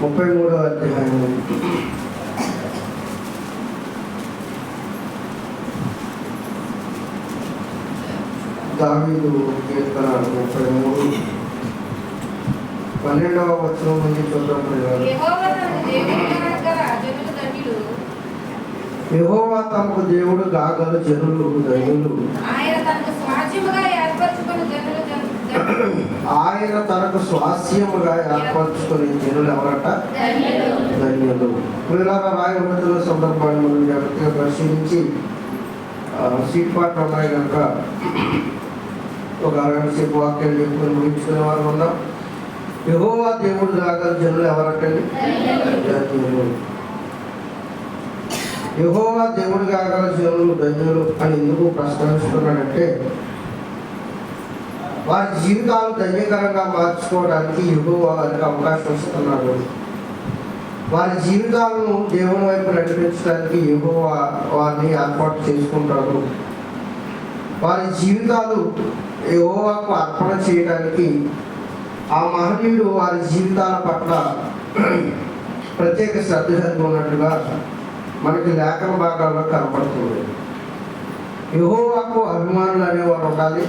33వ అధ్యాయం దావీదు కీర్తన 33 12వ వచనం నుండి చూద్దాం. యెహోవా తమకు దేవుడు గాగల జనులు ధన్యులు. ఆయన తనకు స్వాస్యముగా ఏర్పరచుకుని జనులు ఎవరట? ధన్యులు. పిల్లల రాయబడుతున్న సందర్భాన్ని మనం జాగ్రత్తగా పరిశీలించి సీట్ పాట ఉన్నాయి కనుక ఒక అరగంట సేపు వాక్యాలు చెప్పుకొని ముగించుకునే వారు ఉన్నాం. యెహోవా దేవుడు గాగల జనులు ఎవరటండి? ధన్యులు. యెహోవా దేవుడు గాగల జనులు ధన్యులు అని ఎందుకు ప్రస్తావిస్తున్నాడంటే, వారి జీవితాలు ధన్యకరంగా మార్చుకోవడానికి యెహోవా వారికి అవకాశం ఇస్తున్నాడు. వారి జీవితాలను దేవుని వైపు నడిపించడానికి యెహోవా వారిని ఏర్పాటు చేసుకుంటాడు. వారి జీవితాలు యెహోవాకు అర్పణ చేయడానికి ఆ మహనీయుడు వారి జీవితాల పట్ల ప్రత్యేక శ్రద్ధ కలిగి ఉన్నట్టుగా మనకి లేఖన భాగాల్లో కనపడుతుంది. యెహోవాకు అభిమానులు అనేవారు ఉండాలి.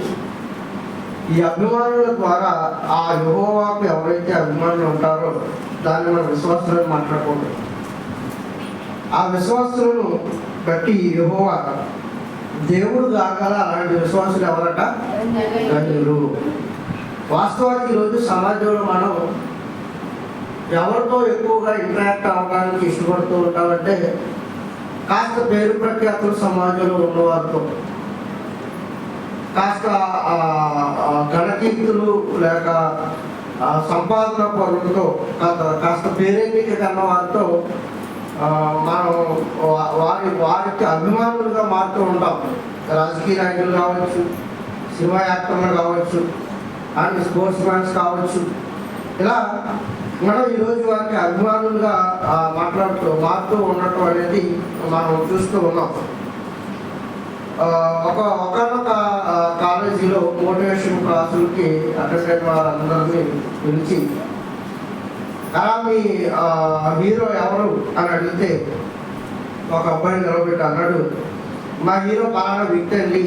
ఈ అభిమానుల ద్వారా ఆ యెహోవాకు ఎవరైతే అభిమానులు ఉంటారో దాన్ని మన విశ్వాసులను మాట్లాడకూడదు. ఆ విశ్వాసులను బట్టి యెహోవా దేవుడు కాగల అలాంటి విశ్వాసులు ఎవరట? ధన్యులు. వాస్తవానికి ఈరోజు సమాజంలో మనం ఎవరితో ఎక్కువగా ఇంటరాక్ట్ అవ్వడానికి ఇష్టపడుతూ ఉంటామంటే కాస్త పేరు ప్రఖ్యాతులు సమాజంలో ఉన్నవారితో, కాస్త గణకీర్తులు లేక సంపాదన పనులతో, కాస్త పేరెన్నిక కన్న వారితో మనం వారికి అభిమానులుగా మారుతూ ఉంటాం. రాజకీయ నాయకులు కావచ్చు, సినిమా యాక్టర్లు కావచ్చు, అండ్ స్పోర్ట్స్ మ్యాన్స్ కావచ్చు. ఇలా మనం ఈరోజు వారికి అభిమానులుగా మారుతూ ఉండటం అనేది మనం చూస్తూ ఉన్నాం. ఒకనొక కాలేజీలో మోటివేషన్ క్లాసులకి అటెండ్ అయిన వారందరినీ పిలిచి, అలా మీ హీరో ఎవరు అని అడిగితే ఒక అబ్బాయిని నిలబెట్టి అన్నాడు, మా హీరో పలానా వ్యక్తి అండి,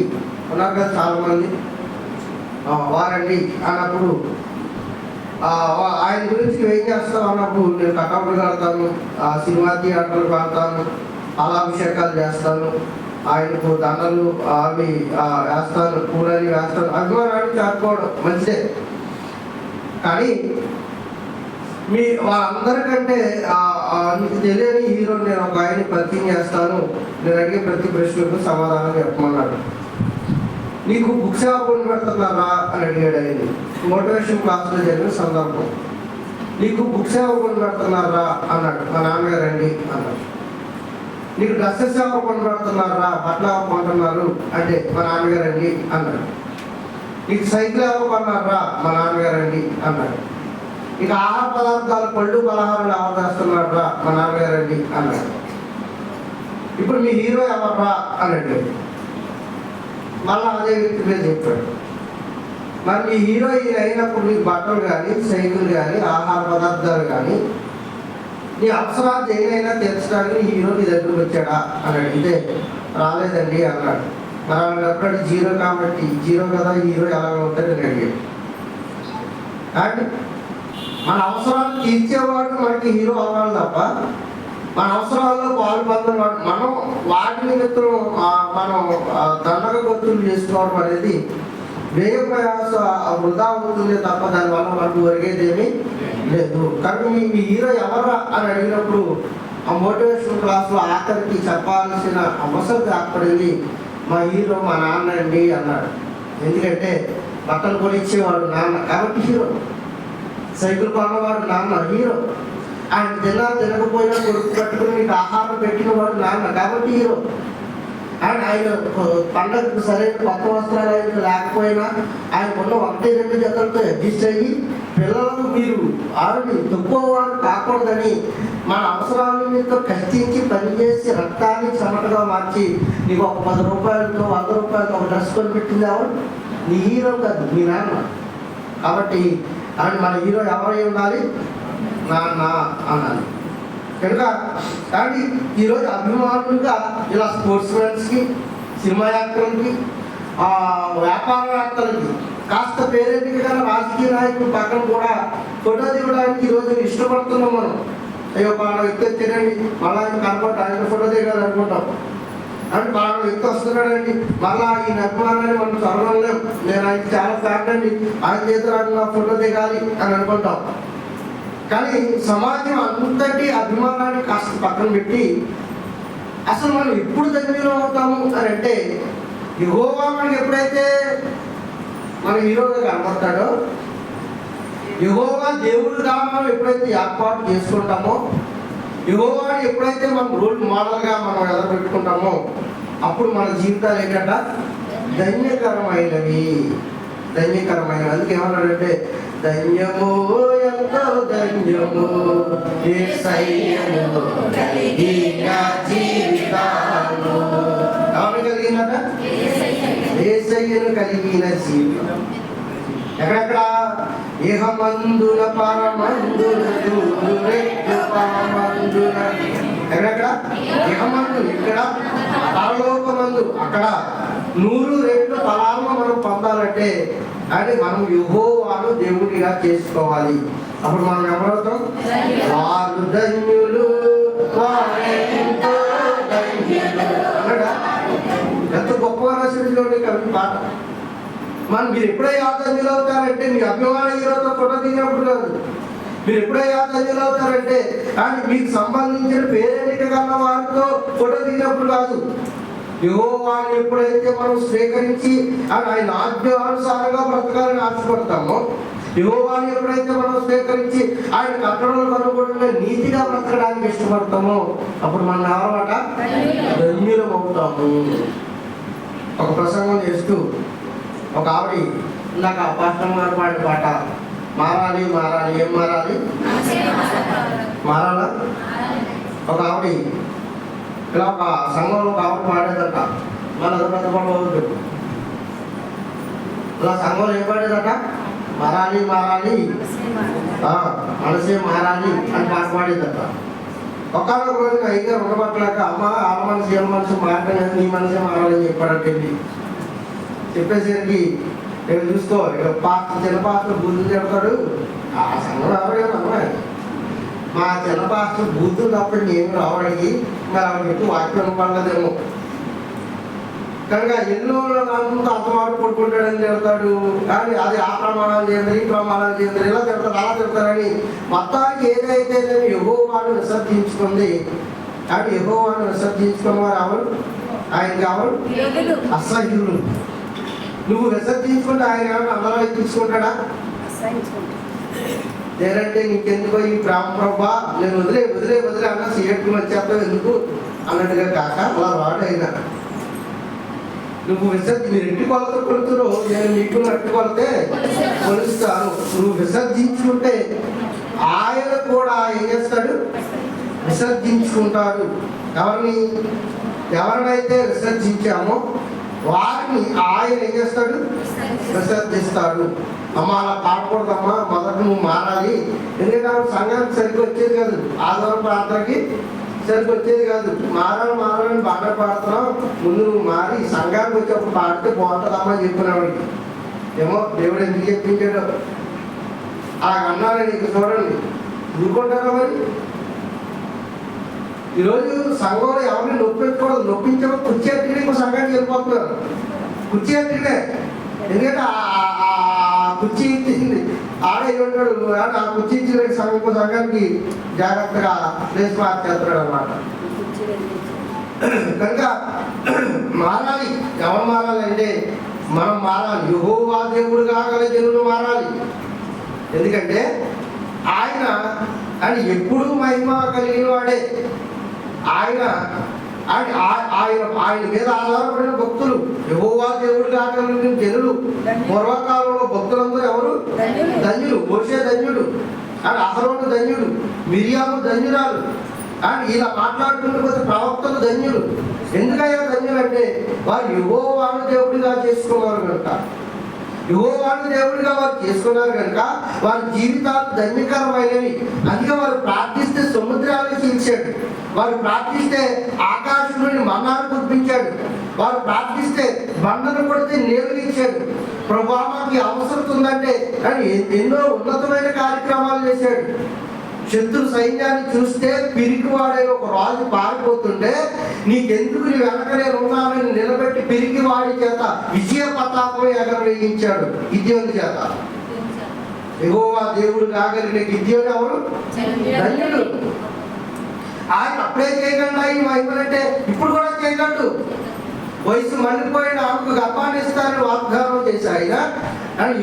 ఉన్నారు కదా చాలామంది, వారండి అన్నప్పుడు ఆయన గురించి ఏం చేస్తాం అన్నప్పుడు, నేను కటౌట్లు కడతాను, సినిమా థియేటర్లు కడతాను, పాలాభిషేకాలు చేస్తాను, ఆయనకు దండలు అవి వేస్తాను, కూరని వేస్తాను. అభిమానాన్ని చాటుకోవడం మంచిదే, కానీ మీ వాళ్ళందరికంటే నీకు తెలియని హీరో నేను ఒక ఆయన్ని పరిచయం చేస్తాను, నేను అడిగే ప్రతి ప్రశ్నకు సమాధానం చెప్పమన్నాడు. నీకు బుక్ సేవ కొని పెడుతున్నారా అని అడిగాడు ఆయన. మోటివేషన్ క్లాస్లో జరిగిన సందర్భం. నీకు బుక్ సేవ కొని పెడుతున్నారా అన్నాడు. మా నాన్నగారు అండి అన్నాడు. నీకు డ్రెస్సెస్ ఎవరు కొని పెడుతున్నారా, బట్టలు ఎవరు కొంటున్నారు అంటే మా నాన్నగారు అండి అన్నాడు. నీకు సైకిల్ ఎవరు కొన్నారా, మా నాన్నగారు అండి అన్నాడు. నీకు ఆహార పదార్థాలు పళ్ళు పలహారాలు ఎవరు చేస్తున్నారా, మా నాన్నగారు అండి అన్నాడు. ఇప్పుడు మీ హీరో ఎవర్రా అని అడిగాడు. మళ్ళీ అదే వ్యక్తి మీద చెప్పాడు. మరి మీ హీరో ఈయన అయినప్పుడు నీకు బట్టలు కానీ, సైకిల్ కానీ, ఆహార పదార్థాలు కానీ, నీ అవసరాలు దేనైనా తీర్చడానికి హీరో నీ దగ్గరకు వచ్చాడా అని అడిగితే రాలేదండి అన్నాడు. మరి అన్నప్పుడు జీరో కాబట్టి జీరో కదా, హీరో ఎలా ఉంటాడు అని అడిగాడు. అండ్ మన అవసరాలు తీర్చేవాడు మనకి హీరో అవ్వాలి తప్ప, మన అవసరాల్లో పాల్పొందిన వాడు మనం వాటి నిమిత్తం మనం దండగ గొత్తులు చేసుకోవడం అనేది వ్యయ ప్రయాస వృధా అవుతుంది తప్ప దానివల్ల మనకు ఒరిగేదేమీ లేదు. కానీ మీ హీరో ఎవరా అని అడిగినప్పుడు ఆ మోటివేషన్ క్లాస్లో ఆఖరికి చెప్పాల్సిన అవసరం ఏర్పడింది. మా హీరో మా నాన్న అండి అన్నాడు. ఎందుకంటే బట్టలు కొనిచ్చేవాడు నాన్న కాబట్టి హీరో, సైకిల్ కొన్నవాడు నాన్న హీరో, ఆయన తినకపోయినా కొడుకు పెట్టుకుని నీకు ఆహారం పెట్టిన వాడు నాన్న కాబట్టి హీరో. అండ్ ఆయన పండగకు సరైన కొత్త వస్త్రాలు ఆయన లేకపోయినా ఆయనకున్న 1-2 జతలతో అడ్జస్ట్ అయ్యి పిల్లలకు మీరు ఆవిడ తక్కువ వారు కాకూడదని మన అవసరాల నిమిత్తం కష్టించి పనిచేసి రక్తాన్ని చెమటగా మార్చి నీకు ఒక 10 రూపాయలతో 100 రూపాయలతో ఒక డ్రెస్ కొని పెట్టింది ఎవరు? నీ హీరో కాదు, మీ నాన్న. కాబట్టి అండ్ మన హీరో ఎవరై ఉండాలి? నాన్న అనాలి. కనుక కానీ ఈరోజు అభిమానులుగా ఇలా స్పోర్ట్స్ మ్యాన్స్కి, సినిమా యాక్టర్లకి, వ్యాపారవేత్తలకి కాస్త పేరెంట్కి కన్నా రాజకీయ నాయకులు పక్కన కూడా ఫోటో దిగడానికి ఈరోజు ఇష్టపడుతున్నాం మనం. అయ్యో పలానా వ్యక్తి వచ్చాడండి, మళ్ళా ఆయన కనపడి ఆయన ఫోటో దిగాలి అనుకుంటాం. అంటే పలానా వ్యక్తి వస్తున్నాడండి, మళ్ళా ఈ అభిమానాన్ని మనం చదవలేం, నేను ఆయనకి చాలా ఫ్యాన్ అండి, ఆయన చేతులు ఫోటో దిగాలి అని అనుకుంటాం. కానీ సమాజం అంతటి అభిమానాన్ని కాస్త పక్కన పెట్టి అసలు మనం ఎప్పుడు ధన్యులు అవుతాము అని అంటే, యెహోవా మనకి ఎప్పుడైతే మన హీరోగా కనబడతాడో, యెహోవా దేవుడుగా మనం ఎప్పుడైతే ఏర్పాటు చేసుకుంటామో, యెహోవాని ఎప్పుడైతే మనం రోల్ మోడల్గా మనం ఎదరబెట్టుకుంటామో, అప్పుడు మన జీవితాలు ఏంటంట ధన్యకరమైనవి. అందుకే ఏమన్నాడంటే, ధన్యమో ఎంతో ధన్యమో యేసయ్యను కలిగిన జీవితము. ఎవరు కలిగిందట? యేసయ్యను కలిగిన జీవితం. ఎక్కడెక్కడ? ఇహమందున పరమందున దూరెట్టు పరమందున. ఎక్కడెక్కడ? ఇహమందు ఇక్కడ, పరలోకమందు అక్కడ 100 రెట్లు ఫలాలను మనం పొందాలంటే అని మనం యెహోవాను దేవుడిగా చేసుకోవాలి. అప్పుడు మనం ఎవరవుతాం? వారు ధన్యులు వారెంతో ధన్యులు అన్నాడా? ఎంత గొప్పగా రాసినటువంటి కవి పాట. మీరు ఎప్పుడైనా ధన్యులు అవుతారంటే మీ అభిమాన హీరోతో ఫోటో దిగినప్పుడు కాదు. మీరు ఎప్పుడైనా ధన్యులు అవుతారంటే కానీ మీకు సంబంధించిన పేరెంటిక కన్నా వారితో ఫోటో దిగినప్పుడు కాదు. యెహోవాను ఎప్పుడైతే మనం స్వీకరించి ఆయన ఆజ్ఞానుసారంగా బ్రతకాలని ఆశపడతామో, యెహోవాను ఎప్పుడైతే మనం స్వీకరించి ఆయన కట్టడలకు అనుగుణంగా నీతిగా బ్రతకడానికి ఇష్టపడతామో, అప్పుడు మనం ఎవరమాట ధన్యులం అవుతాము. ఒక ప్రసంగం చేస్తూ ఒక ఆవిడ ఇందాక పాస్టర్ గారు పాడిన పాట, మారాలి మారాలి, ఏం మారాలి? మారాలా? ఒక ఆవిడ ఇలా ఒక సంఘంలో ఒక ఆవిడ పాడేదట, మన పెద్ద ఇలా సంఘంలో ఏం పాడేదట? మారాలి మారాలి, మనసే మారాలి అని పాట పాడేదట. ఒకనొక రోజు అయ్యగారు ఉండబట్టలేక, అమ్మ ఆడ మనసు ఏం మనసు మారటం, నీ మనసే మారాలని చెప్పాడంటే, చెప్పేసరికి నేను చూసుకో చిన్న పాత్ర బూతులు చెడతాడు. ఆ సంఘం ఎవరైనా అమ్మాయి మా చిన్న పాత్ర బూతులు తప్పని ఏమి రావడానికి మరి ఆవిడ ఎక్కువ వాక్యం పడలేదేమో. కనుక ఎన్నో అంతా అంతమాటు పడుకుంటాడని తిడతాడు. కానీ అది ఆ ప్రమాణాలు చేయండి, ఈ ప్రమాణాలు చేయండి, ఇలా తిడతారు అలా తిడతారని మొత్తానికి ఏదైతే నేను యెహోవాను విసర్జించుకుంది. కానీ యెహోవాను విసర్జించుకున్న వారు ఎవరు? ఆయనకి ఎవరు? అసహ్యులు. నువ్వు విసర్జించుకుంటే ఆయన ఏమన్నా అందరూ ఎక్కించుకుంటాడా? లేదంటే నీకెందుకో ఈ ప్రేమ ప్రభా నేను వదిలే వదిలే వదిలే అన్న సీఎట్కుని వచ్చేస్తావు ఎందుకు అన్నట్టుగా కాక అలా వాడైనా నువ్వు మీరు ఇంటి కొలత కొలుతున్నావు, నేను నీకు నట్టు కొలితే కొలుస్తాను. నువ్వు విసర్జించుకుంటే ఆయన కూడా ఏం చేస్తాడు? విసర్జించుకుంటాడు. ఎవరినైతే విసర్జించామో వారిని ఆయన ఏం చేస్తాడు? విసర్జిస్తాడు. అమ్మ అలా పాడకూడదమ్మా, మొదట నువ్వు మారాలి. ఎందుకంటే సంఘానికి సరిగ్గా వచ్చేది కాదు, ఆదివారం ప్రార్థనకి సరిగ్గా వచ్చేది కాదు. మారాలని బాగా పాడుతున్నావు, ముందు నువ్వు మారి సంఘానికి వచ్చేప్పుడు పాడితే బాగుంటుందమ్మా అని చెప్పినవాడికి. ఏమో దేవుడు ఎందుకు చెప్పించాడు అలా అన్నారని ఇక చూడండి, ఊరుకుంటారా మరి? ఈరోజు సంఘంలో ఎవరిని నొప్పించకూడదు. నొప్పించడం కుర్చీ ఎత్తికి ఇంకో సంఘానికి వెళ్ళిపోతున్నారు. కుర్చీ ఎత్తికినే, ఎందుకంటే ఆ కుర్చీ ఇచ్చింది ఆడే ఉంటాడు. ఆ కుర్చీ ఇచ్చిన ఇంకో సంఘానికి జాగ్రత్తగా ప్లేస్ మార్చేస్తున్నాడు అన్నమాట. కనుక మారాలి. ఎవరు మారాలంటే మనం మారాలి. యెహోవా దేవుడు కాగల జనులు మారాలి. ఎందుకంటే ఆయన ఎప్పుడూ మహిమ కలిగిన వాడే. ఆయన మీద ఆధారపడిన భక్తులు, యెహోవా దేవుడు కాగలిగిన జనులు. పూర్వకాలంలో భక్తులందరూ ఎవరు? ధన్యులు. మోషే ధన్యుడు, అహరోను ధన్యుడు, మిరియాము ధన్యురాలు. ఇలా మాట్లాడుతున్న ప్రవక్తలు ధన్యులు. ఎందుకయ్యా ధన్యులు అంటే వారు యెహోవాను దేవుడిగా చేసుకున్నారు కనుక. యెహోవాను దేవుడిగా వారు చేసుకున్నారు కనుక వారి జీవితాలు ధన్యకరమైనవి. అందుకే వారు ప్రార్థిస్తే సముద్రాలను చీల్చాడు, వారు ప్రార్థిస్తే ఆకాశం నుండి మన్నాను కురిపించాడు, వారు ప్రార్థిస్తే బండను కొడితే నీళ్ళు ఇచ్చాడు. ప్రభువా మాకు అవసరం ఉందంటే కానీ ఎన్నో ఉన్నతమైన కార్యక్రమాలు చేశాడు. శత్రు సైన్యాన్ని చూస్తే పిరికివాడే ఒక రాజు పారిపోతుంటే నీకెందుకు నీ వెనక నేను ఉన్నానని నిలబెట్టి పిరికివాడి చేత విజయ పతాకం ఎగరవేయించాడు గిద్యోను చేత. యెహోవా దేవుడు కాగలిగిన గిద్యోను ఎవరు? ధన్యుడు. ఆయన అప్పుడే చేయగలడు ఆయన మహిమలంటే ఇప్పుడు కూడా చేయగలడు. వయసు మళ్ళీపోయిన ఆమెకు గర్భాన్ని ఇస్తారని వాగ్దానం చేసి ఆయన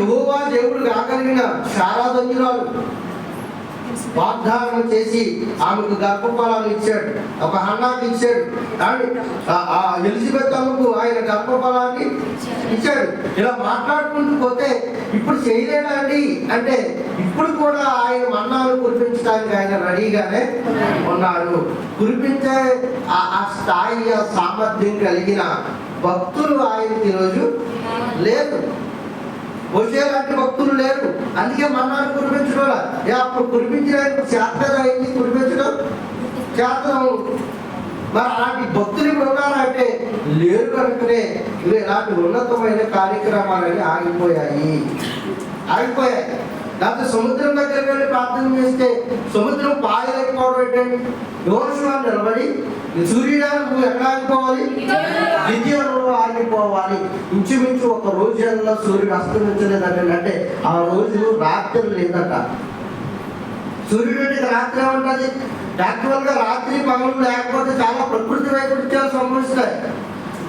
యెహోవా దేవుడు కాగలిగిన శారాధన్యురాలు వాగ్దానం చేసి ఆమెకు గర్భఫలాన్ని ఇచ్చాడు, ఒక హన్నాకి ఇచ్చాడు, ఎలిజబెత్ అమ్మకు ఆయన గర్భఫలాన్ని ఇచ్చాడు. ఇలా మాట్లాడుకుంటూ పోతే ఇప్పుడు చేయలేదండి అంటే ఇప్పుడు కూడా ఆయన మన్నాలు కురిపించడానికి ఆయన రెడీగానే ఉన్నాడు. కురిపించే ఆ స్థాయి ఆ సామర్థ్యం కలిగిన భక్తులు ఆయనకి ఈరోజు లేదు. మోషే లాంటి భక్తులు లేరు. అందుకే మన్నాను కురిపించడం అప్పుడు కురిపించడానికి చేతగా అయింది, కురిపించడం చేతనం. మరి అలాంటి భక్తులు ఇప్పుడు ఉన్నారంటే లేరు కనుకనే ఇలాంటి ఉన్నతమైన కార్యక్రమాలని ఆగిపోయాయి. లేకపోతే సముద్రం దగ్గరికి వెళ్ళి ప్రార్థన చేస్తే సముద్రం పాయలైపోవడం ఏంటండి? యోషువ నిలబడి సూర్యుడు నువ్వు ఎక్కడ ఆగిపోవాలి? గిద్యోనులో ఆగిపోవాలి. ఇంచుమించు ఒక రోజుల్లో సూర్యుడు అస్తమించలేదంటే అంటే ఆ రోజు రాత్రి లేదట. సూర్యుడికి రాత్రి ఏమంటుంది? యాక్చువల్గా రాత్రి పగలు లేకపోతే చాలా ప్రకృతి వైపరీత్యాలు సంభవిస్తాయి.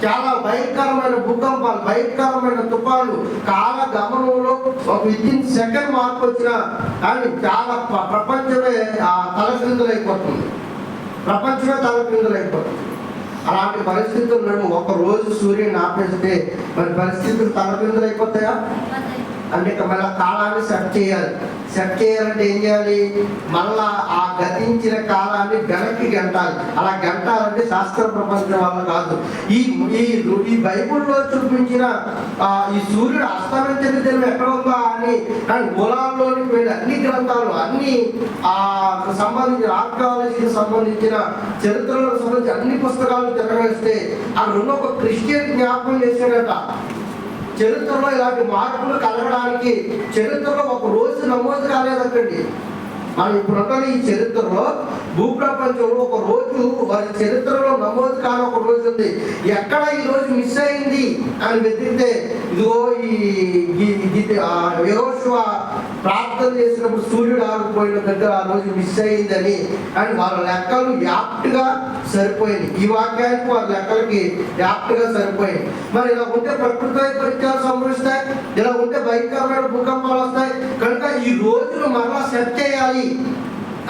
చాలా భయంకరమైన భూకంపాలు, భయంకరమైన తుఫాన్లు, కాల గమనంలో ఒక వితిన్ సెకండ్ మార్పు వచ్చినా కానీ చాలా ప్రపంచమే తలక్రిందులైపోతుంది. అలాంటి పరిస్థితులను ఒక రోజు సూర్యుని ఆపేస్తే మరి పరిస్థితులు తలక్రిందులైపోతాయా? అంటే మళ్ళీ కాలాన్ని సెట్ చేయాలంటే ఏం చేయాలి? మళ్ళా ఆ గతించిన కాలాన్ని వెనక్కి గంటాలి. అలా గంటాలంటే శాస్త్ర ప్రపంచం వల్ల కాదు. ఈ బైబుల్లో చూపించిన ఈ సూర్యుడు అస్తమించిన దినం ఎక్కడ ఉందా అని కానీ మూలాల్లోనికి వెళ్ళి అన్ని గ్రంథాలు అన్ని సంబంధించిన ఆర్కియాలజీకి సంబంధించిన చరిత్రలకు సంబంధించిన అన్ని పుస్తకాలు తిరగేస్తే అక్కడ ఉన్న ఒక క్రిస్టియన్ జ్ఞాపకం చేశాడట. చరిత్రలో ఇలాంటి మార్పులు కలగడానికి చరిత్రలో ఒక రోజు నమోదు కాలేదండి. మనం ఇప్పుడు ఈ చరిత్రలో భూప్రపంచంలో ఒక రోజు వారి చరిత్రలో నమోదు కాని ఒక రోజు ఉంది. ఎక్కడ ఈ రోజు మిస్ అయింది అని వెతికితే ఇదిగో ఈ యెహోషువ ప్రార్థన చేసినప్పుడు సూర్యుడు ఆగిపోయిన దగ్గర ఆ రోజు మిస్ అయిందని అని వాళ్ళ లెక్కలు యాప్ట్గా సరిపోయింది. ఈ వాక్యానికి వాళ్ళ లెక్కలకి యాప్ట్గా సరిపోయింది. మరి ఇలా ఉంటే ప్రకృతి వైపరీత్యాలు సంభవిస్తాయి, ఇలా ఉంటే భయంకరమైన భూకంపాలు వస్తాయి. కనుక ఈ రోజును మరలా సెట్ చేయాలి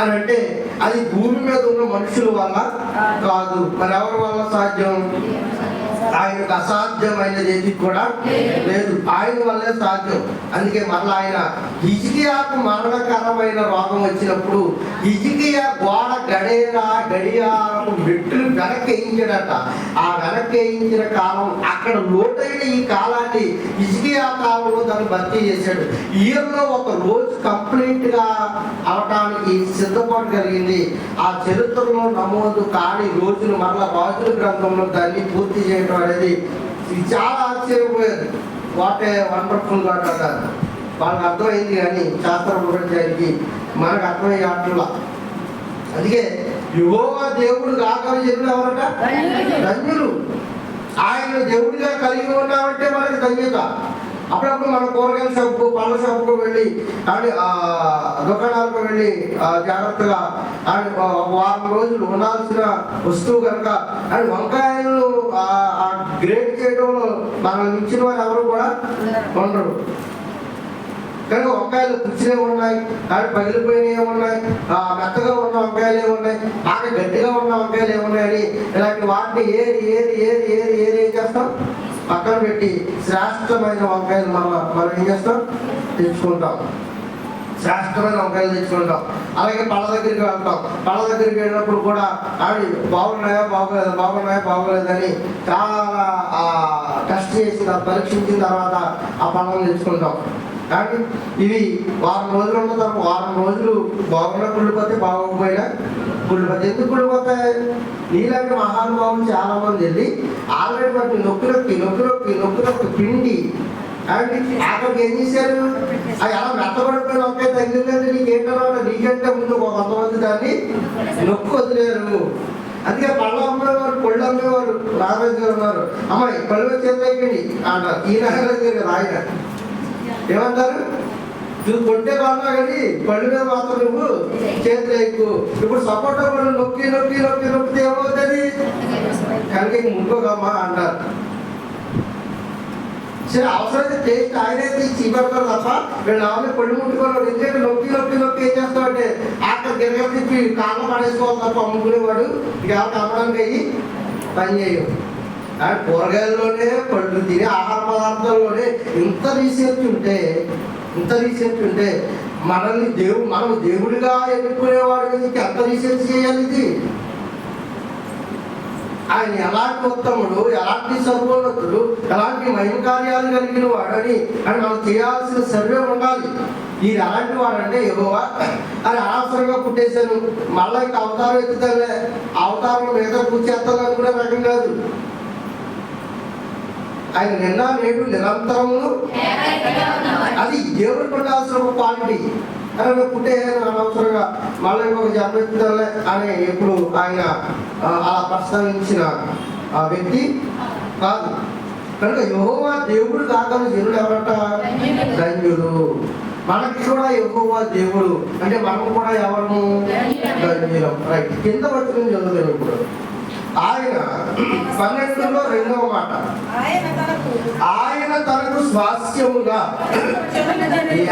అని అంటే అది భూమి మీద ఉన్న మనుషుల వల్ల కాదు. మరి ఎవరి వల్ల సాధ్యం? ఆయనకు అసాధ్యమైనది ఏది కూడా లేదు, ఆయన వల్లే సాధ్యం. అందుకే మరలా ఆయన హిజ్కియాకు మరణకరమైన రోగం వచ్చినప్పుడు హిజ్కియా గోడ గడియారం మెట్టులు వెనక్కి వేయించాడట. ఆ వెనక్కి వేయించిన కాలం అక్కడ లోటైన ఈ కాలాన్ని హిజ్కియా కాలంలో దాన్ని భర్తీ చేశాడు. ఇయర్లో ఒక రోజు కంప్లీట్ గా అవటానికి సిద్ధపాటు కలిగింది. ఆ చరిత్రలో నమోదు కాని రోజులు మరలా రాజుల గ్రంథంలో దాన్ని పూర్తి చేయడం అనేది చాలా ఆశ్చర్యపోయారు. వాట్ ఏ వండర్ఫుల్ గాడ్ అంటారు. వాళ్ళకి అర్థమైంది కానీ శాస్త్ర ప్రపంచానికి మనకు అర్థమయ్యే అట్లా. అందుకే యెహోవా దేవుడు కాగలిగిన జనులు ఎవరట? ధన్యులు. ఆయన దేవుడిగా కలిగి ఉన్నామంటే మనకి ధన్యత. అప్పుడప్పుడు మన కూరగాయల షాపుకు పళ్ళ షాపుకు వెళ్ళి అని దుకాణాలకు వెళ్ళి జాగ్రత్తగా అని వారం రోజులు ఉండాల్సిన వస్తువు కనుక అని వంకాయలు గ్రేడ్ చేయడంలో మనం ఇచ్చిన వారు ఎవరు కూడా ఉండరు. కనుక వంకాయలు పుచ్చినవి ఉన్నాయి, కానీ పగిలిపోయినవి ఉన్నాయి, మెత్తగా ఉన్న వంకాయలు ఏమున్నాయి, బాగా గట్టిగా ఉన్న వంకాయలు ఏమున్నాయని ఇలాంటి వాటిని ఏం చేస్తాం? పక్కన పెట్టి శ్రేష్టమైన వంకాయలు మనం ఏం చేస్తాం? తెచ్చుకుంటాం. శ్రేష్టమైన వంకాయలు తెచ్చుకుంటాం. అలాగే పళ్ళ దగ్గరికి వెళ్తాం. పళ్ళ దగ్గరికి వెళ్ళినప్పుడు కూడా అవి బాగున్నాయా బాగోలేదని చాలా టెస్ట్ చేసి పరీక్షించిన తర్వాత ఆ పళ్ళను తెచ్చుకుంటాం. కానీ ఇవి వారం రోజులు ఉన్న తర్వాత వారం రోజులు బాగున్నా కుళ్ళిపోతే బాగోకపోయినా కుళ్ళిపోతే. ఎందుకు కుళ్ళిపోతాయి? నీలాంటి మహానుభావులు చాలా మంది వెళ్ళి ఆల్రెడీ వాటిని నొక్కి పిండి అండ్ అక్కడికి ఏం చేశారు? అది అలా మెత్తబడిపోయిన ఒకే తగ్గిందంటే నీకంటే ముందు కొంతమంది దాన్ని నొక్కి వదిలేరు. అందుకే పళ్ళు అమ్మేవారు, పళ్ళు అమ్మేవారు రామరాజు గారు ఉన్నారు. అమ్మాయి పళ్ళు చేతులు అయిపోయింది అంటారు. ఈ నాగరాజు గారు ఆయన ఏమంటారు? నువ్వు కొంటే కొన్నా కానీ పళ్ళు మీద మాత్రం నువ్వు చేతులు ఎక్కువ. ఇప్పుడు సపోటా పళ్ళు నొక్కితే ఏమవుతుంది? కనుక ముట్టుకోకమ్మా అంటారు. సరే అవసరమైతే టేస్ట్ ఆయనైతే చీపడతారు తప్ప వీళ్ళు ఆమె పళ్ళు ముట్టుకోవాలి. ఎందుకంటే నొక్కి ఏం చేస్తామంటే అక్కడ గిరగ తిప్పి కాళ్ళ పడేసుకోవాలి తప్ప అమ్ముకునేవాడు ఇక అమ్మడానికి అయ్యి పని చేయవు. అండ్ కూరగాయల్లోనే పళ్ళు తినే ఆహార పదార్థాల్లోనే ఇంత రీసెర్చ్ ఉంటే మనల్ని మనం దేవుడిగా ఎన్నుకునేవాడి మీద ఎంత రీసెర్చ్ చేయాలి? ఇది ఆయన ఎలాంటి ఉత్తముడు, ఎలాంటి సర్వోన్నతుడు, ఎలాంటి మహిమ కార్యాలు కలిగిన వాడని అని మనం చేయాల్సిన సర్వే ఉండాలి. ఇది ఎలాంటి వాడంటే యెహోవా అని అనవసరంగా పుట్టేశాను, మళ్ళీ ఇంకా అవతారం ఎత్తుతానే అవతారంలో మిగతా కూర్చేస్తాను అనుకునే రకం కాదు. ఆయన నిన్న నేడు నిరంతరము అది దేవుడికి ఉండాల్సిన ఒక క్వాలిటీ. అని పుట్టేసాను అనవసరంగా మళ్ళీ ఇంకొక జన్మెత్తుతానే అని ఎప్పుడు ఆయన అలా ప్రస్తావించిన ఆ వ్యక్తి కాదు. కనుక యెహోవా దేవుడు కాగల జనుడు ఎవరట? ధన్యుడు. మనకి కూడా యెహోవా దేవుడు అంటే మనం కూడా ఎవరము? ధన్యులం. రైట్. కింద వచ్చిన చదువుతాను ఇప్పుడు. ఆయన 12లో 2వ మాట, ఆయన తనకు స్వాస్థ్యముగా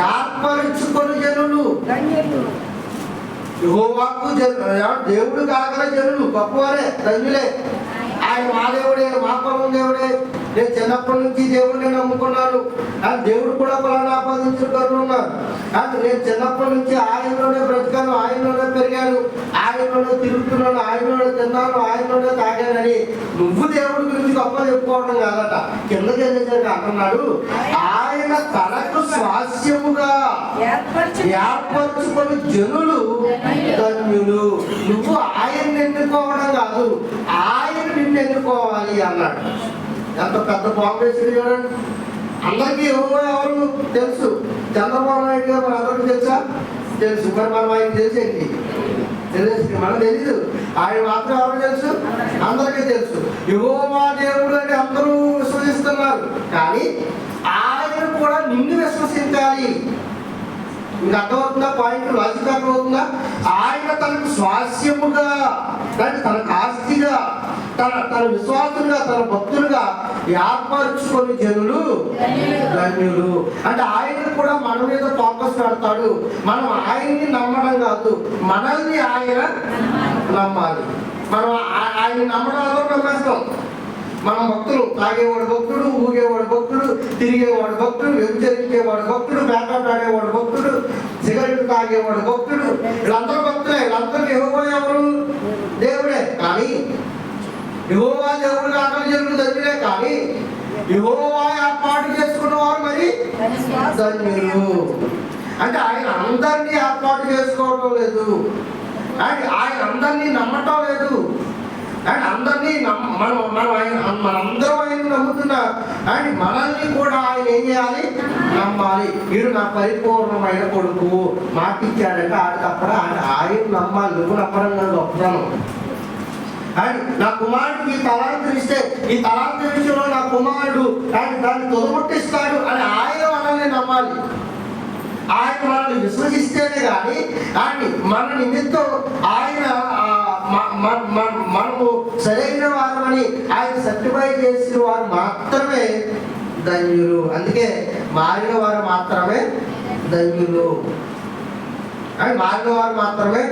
ఏర్పరచుకొని జనులు. యెహోవాకు దేవుడు కాగల జనులు గొప్పవారే, ధన్యులే. ఆయన మా దేవుడే, మా పొలం దేవుడే. నేను చిన్నప్పటి నుంచి దేవుడిని నమ్ముకున్నాను. దేవుడు కూడా పొలాన్ని ఆపాదించుకొని ఉన్నారు. నేను చిన్నప్పటి నుంచి ఆయనలోనే బ్రతికాను, ఆయనలోనే పెరిగాను, ఆయనలోనే తిరుగుతున్నాను, ఆయనలోనే తిన్నాను, ఆయనలోనే తాగానని నువ్వు దేవుడి గురించి గొప్ప చెప్పుకోవడం కాదట. కిందకి వెళ్ళేసరికి అంటున్నాడు, ఆయన తనకు స్వాస్థ్యముగా ఏర్పరచుకొని జనులు ధన్యులు. నువ్వు ఆయన్ని ఎన్నుకోవడం కాదు, ఆయన నిన్ను ఎన్నుకోవాలి అన్నాడు. ఎంత పెద్ద కాంపిటీషన్ చూడండి. అందరికీ ఎవరు తెలుసు? చంద్రబాబు నాయుడు గారు మన అందరికీ తెలుసు. మరి మనం ఆయన తెలిసేంటి? మనకు తెలీదు. ఆయన మాత్రం ఎవరు తెలుసు? అందరికీ తెలుసు. యెహోవా దేవుడు అని అందరూ విశ్వసిస్తున్నారు. కానీ ఆయన కూడా నిన్ను విశ్వసించాలి. మీకు అర్థమవుతుందా? పాయింట్ లాజిక్ అర్థమవుతుందా? ఆయన తనకు స్వాస్యముగా, కానీ తనకు ఆస్తిగా, తన విశ్వాసులుగా, తన భక్తులుగా ఏర్పరచుకొని జనులు ధన్యులు. అంటే ఆయన కూడా మన మీద ఫోకస్ పెడతాడు. మనం ఆయన్ని నమ్మడం కాదు, మనల్ని ఆయన నమ్మాలి. మనం ఆయన్ని నమ్మడం అందరూ నమ్మేస్తాం. మనం భక్తులు, తాగేవాడు భక్తుడు, ఊగేవాడు భక్తుడు, తిరిగేవాడు భక్తుడు, వ్యభిచరించేవాడు భక్తుడు, పేకాట ఆడేవాడు భక్తుడు, సిగరెట్ తాగేవాడు భక్తుడు, వీళ్ళందరూ భక్తులే. వీళ్ళందరూ యెహోవా ఎవరు? దేవుడే. కానీ యెహోవా దేవుడు కాకలు జనులు ధన్యులే. కానీ యెహోవా ఏర్పాటు చేసుకున్న వారు మరి ధన్యులు. అంటే ఆయన అందరినీ ఏర్పాటు చేసుకోవడం లేదు, ఆయన అందరినీ నమ్మటం లేదు. అండ్ అందరినీ మనందరం ఆయన నమ్ముతున్నా అండ్ మనల్ని కూడా ఆయన ఏం చేయాలి? నమ్మాలి. వీడు నా పరిపూర్ణమైన కొడుకు, మాకిచ్చాడంటే ఆడికప్పుడు ఆయన నమ్మాలి. నువ్వు నమ్మడం కాదు, గొప్పతనం. అండ్ నా కుమారుడికి ఈ తలాంతులు ఇస్తే ఈ తలాంతుల విషయంలో నా కుమారుడు అండ్ దాన్ని తొలగొట్టిస్తాడు అని ఆయన మనల్ని నమ్మాలి. ఆయన మనల్ని విశ్వసిస్తేనే కానీ ఆయన మన నిమిత్తం ఆయన మనము సరైన వారమని ఆయన సర్టిఫై చేసిన వారు మాత్రమే ధన్యులు. అందుకే మారిన వారు మాత్రమే ధన్యులు. అని మారిన వారు మాత్రమే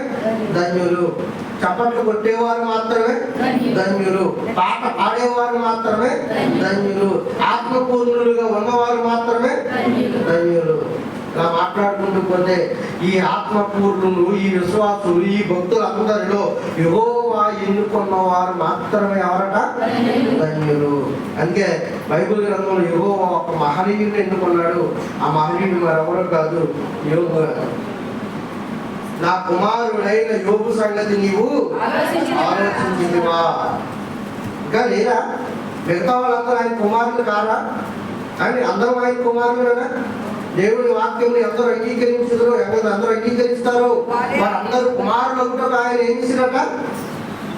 ధన్యులు. చప్పట్లు కొట్టేవారు మాత్రమే ధన్యులు. పాట పాడేవారు మాత్రమే ధన్యులు. ఆత్మపూర్ణులుగా ఉన్నవారు మాత్రమే ధన్యులు. ఇలా మాట్లాడుకుంటూ పోతే ఈ ఆత్మపూర్ణులు, ఈ విశ్వాసులు, ఈ భక్తులందరిలో యెహోవా ఎన్నుకున్న వారు మాత్రమే ఎవరట? ధన్యులు. అందుకే బైబిల్ గ్రంథంలో యెహోవా ఒక మహనీయుని ఎన్నుకున్నాడు. ఆ మహనీయుడు మరెవరో కాదు, యోబు గారు. నా కుమారుడైన యోబు సంగతి నీవు ఆలోచించితివా? ఇంకా లేదా? మిగతా వాళ్ళందరూ ఆయన కుమారులు కారా? అని అందరూ ఆయన కుమారులేనా? దేవుని వాక్యం ఎందరూ అంగీకరించుదరో, అందరూ అంగీకరిస్తారో వారందరూ కుమారులు ఒకటో ఆయన ఏం చేసినట?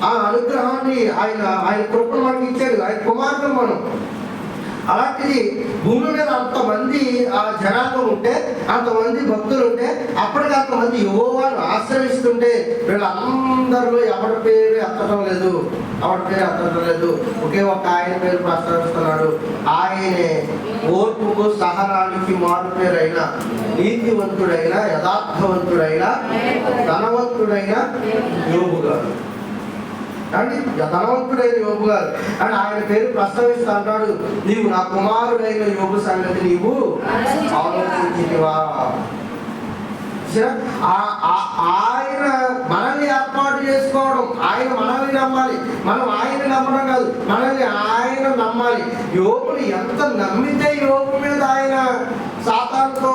ఆ అనుగ్రహాన్ని ఆయన కృపను మనకి ఇచ్చాడు. ఆయన కుమారులు మనం. అలాంటిది భూమి మీద అంతమంది ఆ జనాంగం ఉంటే, అంతమంది భక్తులు ఉంటే, అప్పటికి అంతమంది యెహోవాను ఆశ్రయిస్తుంటే వీళ్ళందరిలో ఎవరి పేరు ఎత్తడం లేదు. ఒకే ఒక ఆయన పేరు ప్రస్తావిస్తున్నాడు. ఆయనే ఓర్పుకు సహనానికి మారు పేరైన, నీతివంతుడైన, యథార్థవంతుడైన, ధనవంతుడైన యోబు గారు. అండి ధనవంతుడైన యోబు గారు అని ఆయన పేరు ప్రస్తావిస్తూ అంటాడు, నీవు నా కుమారుడైన యోబు సంగతి నీవు ఆలోచించితివా? ఆయన మనల్ని ఏర్పాటు చేసుకోవడం, ఆయన మనల్ని నమ్మాలి, మనం ఆయన నమ్మడం కాదు, మనల్ని ఆయన నమ్మాలి. యోబుని ఎంత నమ్మితే యోబు మీద ఆయన సాతానుతో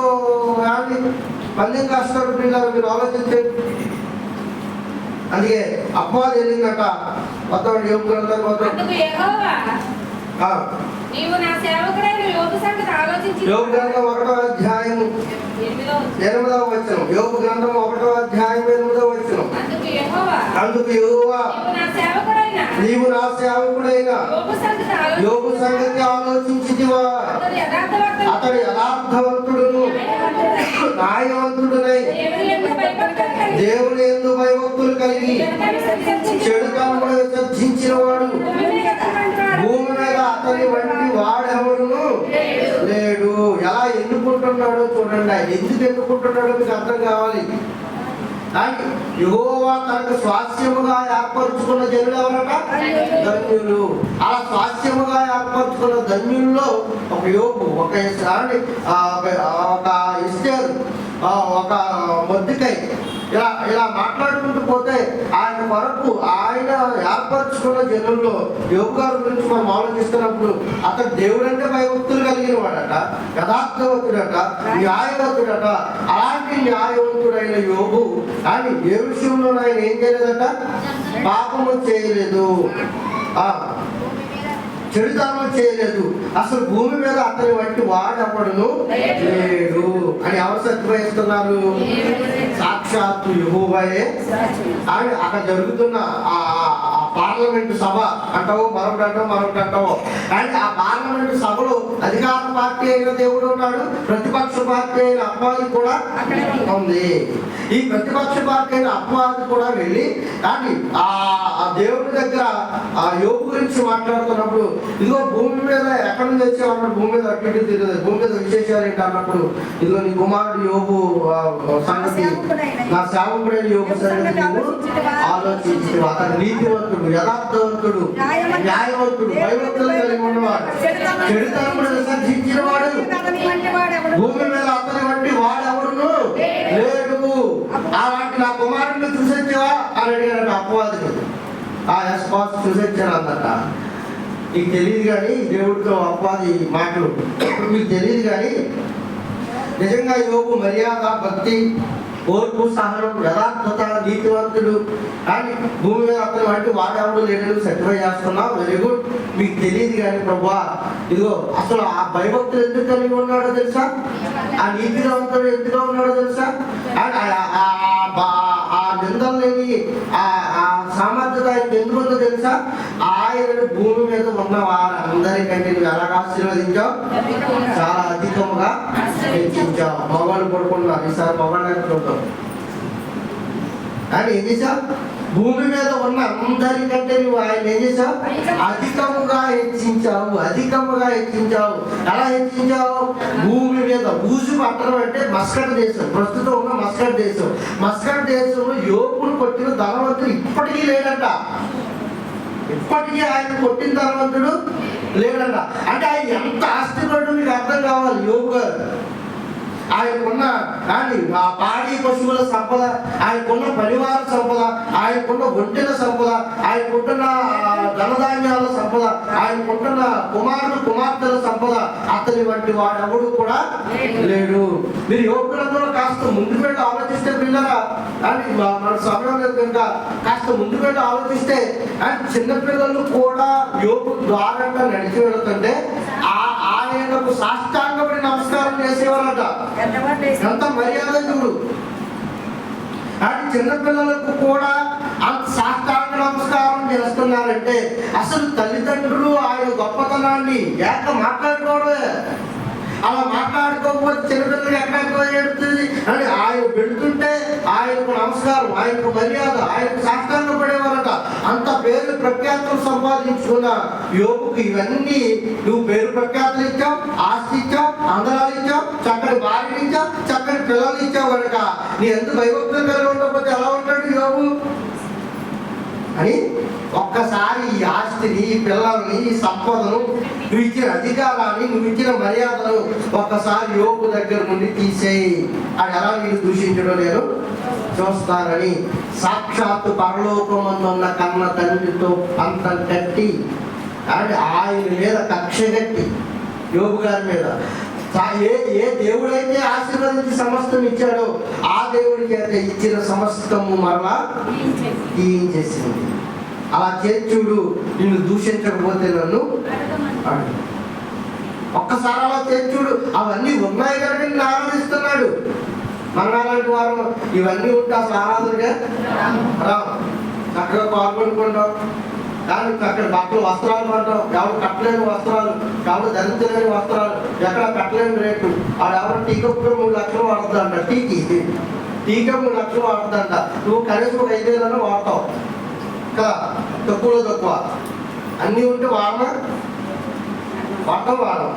పందెం కాస్తాడు. పిల్లలు మీరు ఆలోచించండి. అందుకే అపవాది వెళ్ళిందట మొత్తం యోబు గ్రంథం మొత్తం. యోబు గ్రంథం 1వ అధ్యాయం 8వ వచనం. యోబు గ్రంథం 1వ అధ్యాయం 8వ వచనం. అందుకు యెహోవా నీవు నా సేవకుడైన యోబు సంగతి ఆలోచించితివా? అతడు యథార్థవంతుడును న్యాయవంతుడునై దేవుని యందు భయభక్తులు కలిగి చెడు తనమును విసర్జించిన వాడు, భూమి మీద అతని వంటి వాడెవడును లేడు. ఎలా ఎన్నుకుంటున్నాడో చూడండి. ఆయన ఎందుకు ఎన్నుకుంటున్నాడో మీకు అర్థం కావాలి. యెహోవా తనకు స్వాస్థ్యముగా ఏర్పరచుకున్న జనులు ఎవరట? ధన్యులు. అలా స్వాస్థ్యముగా ఏర్పరచుకున్న ధన్యుల్లో ఒక యోబు, ఒక ఎస్తేరు, ఒక మొర్దెకై, ఇలా మాట్లాడుకుంటూ పోతే ఆయన కొరకు ఆయన ఏర్పరచుకున్న జనుల్లో యోబు గారి గురించి మనం ఆలోచిస్తున్నప్పుడు అతడు దేవుడు అంటే భయభక్తులు కలిగిన వాడట, యథార్థవంతుడట, న్యాయవంతుడట. అలాంటి న్యాయవంతుడైన యోబు కానీ ఏ విషయంలో ఆయన ఏం చేయలేదట? పాపము చేయలేదు, చెడుతనం చేయలేదు. అసలు భూమి మీద అతని వంటి వాడెవడును లేడు అని ఎవరు సత్యవేస్తున్నారు? సాక్షాత్తు యెహోవాయే. అని అక్కడ జరుగుతున్న ఆ పార్లమెంటు సభ అంటావు, మరొకటి అంటావు. అండ్ ఆ పార్లమెంటు సభలో అధికార పార్టీ అయిన దేవుడు ఉన్నాడు, ప్రతిపక్ష పార్టీ అయిన అపవాది కూడా ఉంది. ఈ ప్రతిపక్ష పార్టీ అయిన అపవాది కూడా వెళ్ళి కానీ ఆ దేవుడి దగ్గర ఆ యోబు గురించి మాట్లాడుతున్నప్పుడు, ఇదిగో భూమి మీద ఎక్కడి నుంచి వచ్చామన్నప్పుడు భూమి మీద అటు తిరగదు, భూమి మీద విశేషాలు ఏంటి అన్నప్పుడు, ఇదిగో నీ కుమారుడు యోబు సంగతి, నా సేవకుడైన యోబు సంగతి నువ్వు ఆలోచించి, అతను నీతివంతుడు, యథార్థవంతుడు, న్యాయవంతుడు, భయభక్తులు కలిగి ఉన్నవాడు, చెడుతనమును విసర్జించిన వాడు, భూమి మీద అతని వంటి వాడెవడును లేడు. అలాంటి నా కుమారుడిని చూసొచ్చావా అని అడిగాడు అపవాదిని. ఆ యస్పాస్ చూసొచ్చాను అన్నట. నీకు తెలియదు కానీ దేవుడితో అపవాది మాటలు మీకు తెలియదు కానీ నిజంగా యోబు మర్యాద, భక్తి, ఓర్పు, సహనం, యథార్థత, నీతివంతుడు కానీ భూమి మీద అతను వంటి వాడెవడు లేడు సర్టిఫై చేస్తున్నావు. Very good. మీకు తెలియదు కానీ ప్రభువా, ఇదిగో అసలు ఆ భయభక్తులు ఎందుకు కలిగి ఉన్నాడో తెలుసా? ఆ నీతివంతుడు ఎందుకు ఉన్నాడో తెలుసా? ఆ నిందలు లేని ఆ సామర్థ్యత ఆయనకు ఎందుకు ఉందో తెలుసా? ఆయనను భూమి మీద ఉన్న వారందరికంటే నువ్వు ఎలాగ ఆశీర్వదించావు? చాలా అధికముగా హెచ్చించావు. మగవాళ్ళు పడుకున్నారు, ఈసారి మగవాళ్ళు చూద్దాం. కానీ ఏం చేశావు? భూమి మీద ఉన్న అందరికంటే నువ్వు ఆయన ఏం చేశావు? అధికముగా హెచ్చించావు. ఎలా హెచ్చించావు? భూమి మీద బూజు పట్టడం అంటే మస్కట్ దేశం, ప్రస్తుతం ఉన్న మస్కట్ దేశంలో యోబును కొట్టిన ధనవంతుడు ఇప్పటికీ లేడంట. ఇప్పటికీ ఆయన కొట్టిన ధనవంతుడు లేడంట. అంటే ఆయన ఎంత ఆస్తిపరుడు మీకు అర్థం కావాలి. యోబు గారు ఆయనకున్న ఆ పాడి పశువుల సంపద, ఆయనకున్న పరివార సంపద, ఆయనకున్న ఒంటెల సంపద, ఆయనకుంటున్న ధనధాన్యాల సంపద, ఆయనకుంటున్న కుమార్తెల సంపద అతని వంటి వాడెవడు కూడా లేడు. మీరు యువకులందరూ కాస్త ముందుకు వెళ్ళి ఆలోచిస్తే పిల్లరా, అని మన సమయం లేదు కనుక కాస్త ముందుకు వెళ్ళి ఆలోచిస్తే చిన్నపిల్లలు కూడా యోగు ద్వారంగా నడిచి వెళుతుంటే ఆయనకు సాష్టాంగపడి నమస్కారం చేసేవారట. ఎంత మర్యాద చూడు. అది చిన్నపిల్లలకు కూడా అంత సాష్టాంగ నమస్కారం చేస్తున్నారంటే అసలు తల్లిదండ్రులు ఆయన గొప్పతనాన్ని మాట్లాడుకోవడమే. అలా మాట్లాడుకోకపోతే చిన్నపిల్లలు ఎక్కడికో ఏడుతుంది అని ఆయన వెళుతుంటే ఆయనకు నమస్కారం, ఆయనకు మర్యాద, ఆయనకు సాష్టాంగ పడేవారట. అంత పేరు ప్రఖ్యాతులు సంపాదించుకున్న యోగుకి ఇవన్నీ నువ్వు పేరు ప్రఖ్యాతులు ఇచ్చావు, ఆస్తి ఇచ్చావు, అందరాలు ఇచ్చావు, చక్కటి భార్యలు ఇచ్చావు, చక్కటి పిల్లలు ఇచ్చావు కనుక నీ ఎంత భయభక్తులు కలిగి ఉండకపోతే ఎలా ఉంటాడు యోగు అని ఒక్కసారి ఈ ఆస్తిని, ఈ పిల్లల్ని, ఈ సంపదను, నువ్వు ఇచ్చిన అధికారాన్ని, నువ్వు ఇచ్చిన మర్యాదను ఒక్కసారి యోగు దగ్గర నుండి తీసేయి. అది ఎలా నేను దూషించడం నేను చూస్తానని సాక్షాత్తు పరలోకమందున్న కన్న తండ్రితో పంతం కట్టి ఆయన మీద కక్ష కట్టి యోగు గారి మీద ఏ దేవుడైతే ఆశీర్వదించి సమస్తం ఇచ్చాడో ఆ దేవుడికి అయితే ఇచ్చిన సమస్తము మరలా తీయించేసింది. అలా చేర్చుడు నిన్ను దూషించకపోతే నన్ను అడుగు. ఒక్కసారి అలా చేర్చుడు అవన్నీ ఉన్నాయి కనుక నిన్ను ఆరాధిస్తున్నాడు. మనలాంటి వారు ఇవన్నీ ఉంటే అసలు ఆరాధనగా చక్కగా పాల్గొనుకుంటాం. కానీ అక్కడ బట్టలు వస్త్రాలు పడ్డాం, ఎవరు కట్టలేని వస్త్రాలు, ఎవరు ధరించలేని వస్త్రాలు, ఎక్కడ కట్టలేని రేటు. ఆడెవరు టీ కప్పు 3 లక్షలు వాడుతుందంట. టీ కప్పు 3 లక్షలు వాడుతుందంట. నువ్వు కనీసం 5,000 వాడతావు కదా, తక్కువ. అన్నీ ఉంటే వాడడం వాడడం.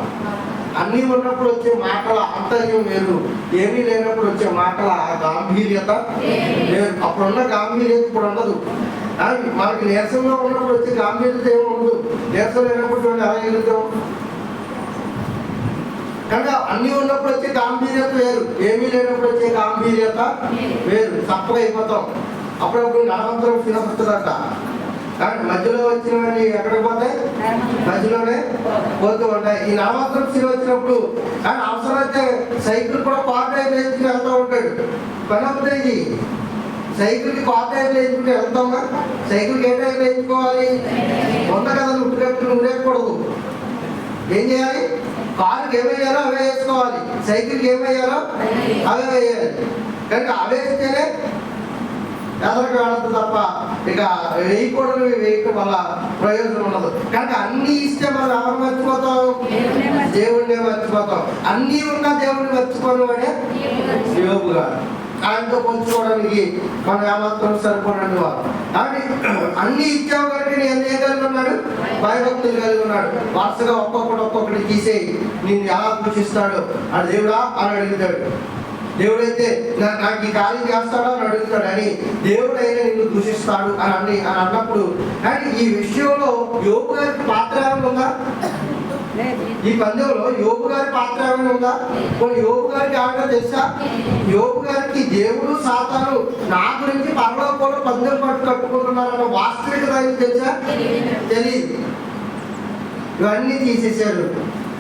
అన్నీ ఉన్నప్పుడు వచ్చే మాటల అంతర్యం వేరు, ఏమీ లేనప్పుడు వచ్చే మాటల గాంభీర్యత లేదు. అప్పుడున్న గాంభీర్యత ఇప్పుడు ఉండదు. మనకి నీరసంగా ఉన్నప్పుడు వచ్చే గాంభీర్యత ఏమి ఉండదు. నీరసం లేనప్పుడు చూడండి ఎలా వెళ్తాం. కనుక అన్నీ ఉన్నప్పుడు వచ్చే గాంభీర్యత వేరు, ఏమీ లేనప్పుడు వచ్చే గాంభీర్యత వేరు. తప్పగా అయిపోతాం. అప్పుడప్పుడు నడవంతరం వినపడుతుందట. కానీ మధ్యలో వచ్చినవన్నీ ఎక్కడికి పోతాయి? మధ్యలోనే పోతూ ఉంటాయి. ఈ నడవంతరం సిరి వచ్చినప్పుడు కానీ అవసరమైతే సైకిల్ కూడా క్వార్టర్ వేసుకుని వెళ్తూ ఉంటాడు. పని అవుతుంది. సైకిల్కి క్వార్టర్ వేసుకుంటే వెళ్తామా? సైకిల్కి ఏ టైం వేయించుకోవాలి? వంద కదా ఉట్టుకట్టు నూరేయకూడదు. ఏం చేయాలి? కారుకి ఏమయ్యారో అవే వేసుకోవాలి, సైకిల్కి ఏమయ్యారో అవే వేయాలి. కనుక అవేస్తేనే ఎదరికి వెళ్ళదు తప్ప ఇక వేయకూడదు. వేయటం వల్ల ప్రయోజనం ఉండదు. కనుక అన్నీ ఇస్తే మనం ఎవరు మర్చిపోతాం? దేవుడినే మర్చిపోతాం. అన్నీ ఉన్నా దేవుడిని మర్చిపోవడం వాడే యోగుగా. ఆయనతో పంచుకోవడానికి మనం ఏమాత్రం సరిపోనండి వారు. కానీ అన్ని ఇచ్చావు కనుక నేను ఏం కలిగి ఉన్నాడు? భయభక్తులు కలిగి ఉన్నాడు. వరుసగా ఒక్కొక్కటి తీసేయి నిన్ను ఎలా పూజిస్తాడు అని దేవుడా అని అడుగుతాడు. దేవుడైతే నాకు ఈ కార్యం చేస్తాడో అని అడుగుతాడు. అని దేవుడైనా నిన్ను దూషిస్తాడు అని అన్నప్పుడు కానీ ఈ విషయంలో యోగు గారికి పాత్ర ఏమైనా ఉందా? ఈ పందెంలో యోగు గారి పాత్ర ఏమైనా ఉందా? కొన్ని యోగు గారికి ఏమైనా తెలుసా? యోగు గారికి దేవుడు సాతాను నా గురించి పరలోకంలో పందెం కట్టుకుంటున్నారన్న వాస్తవికత తెలుసా? తెలియదు. ఇవన్నీ తీసేశారు.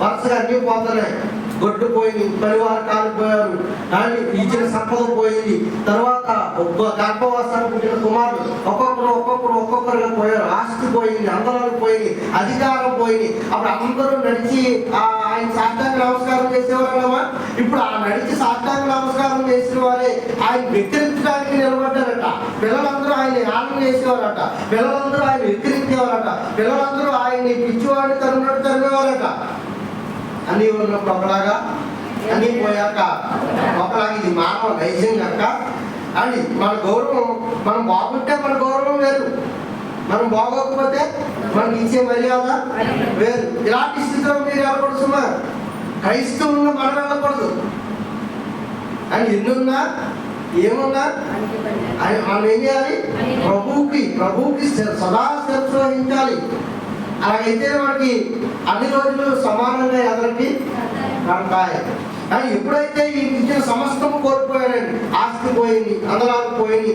వరుసగా అన్నీ పోతున్నాయి. గొడ్లు పోయింది, పరివారు కాలిపోయారు, కానీ ఇచ్చిన సంపద పోయింది. తర్వాత గర్భవాసానికి పుట్టిన కుమారులు ఒక్కొక్కరుగా పోయారు. ఆస్తి పోయింది, అందరాలు పోయింది, అధికారం పోయింది. అప్పుడు అందరూ నడిచి ఆయన సాష్టాంగ నమస్కారం చేసేవారన్నమా? ఇప్పుడు ఆ నడిచి సాష్టాంగ నమస్కారం చేసిన వారే ఆయన విక్రించడానికి నిలబడ్డారట. పిల్లలందరూ ఆయన యానం చేసేవారట. పిల్లలందరూ ఆయన విక్రించేవారట. పిల్లలందరూ ఆయన్ని పిచ్చివాడిని తరిమేవారట. అన్నీ ఉన్నప్పుడు ఒకలాగా, అన్నీ పోయాక ఒకలాగా. ఇది మానవ నైజం కనుక అని మన గౌరవం, మనం బాగుంటే మన గౌరవం వేరు, మనం బాగోకపోతే మనకి ఇచ్చే మర్యాద వేరు. ఇలాంటి స్థితిలో మీరు వెళ్ళకూడదు సుమా. క్రైస్తవుల్లో మనం వెళ్ళకూడదు. అని ఎన్నున్నా ఏమున్నా మనం ఏం చేయాలి? ప్రభువుకి సదా శిరస్సు వహించాలి. అలాగైతే మనకి అన్ని రోజులు సమానంగా ఎదరికి కడతాయి. కానీ ఎప్పుడైతే ఈ ఇచ్చిన సమస్తము కోల్పోయాడండి, ఆస్తి పోయింది, అందరాలు పోయింది.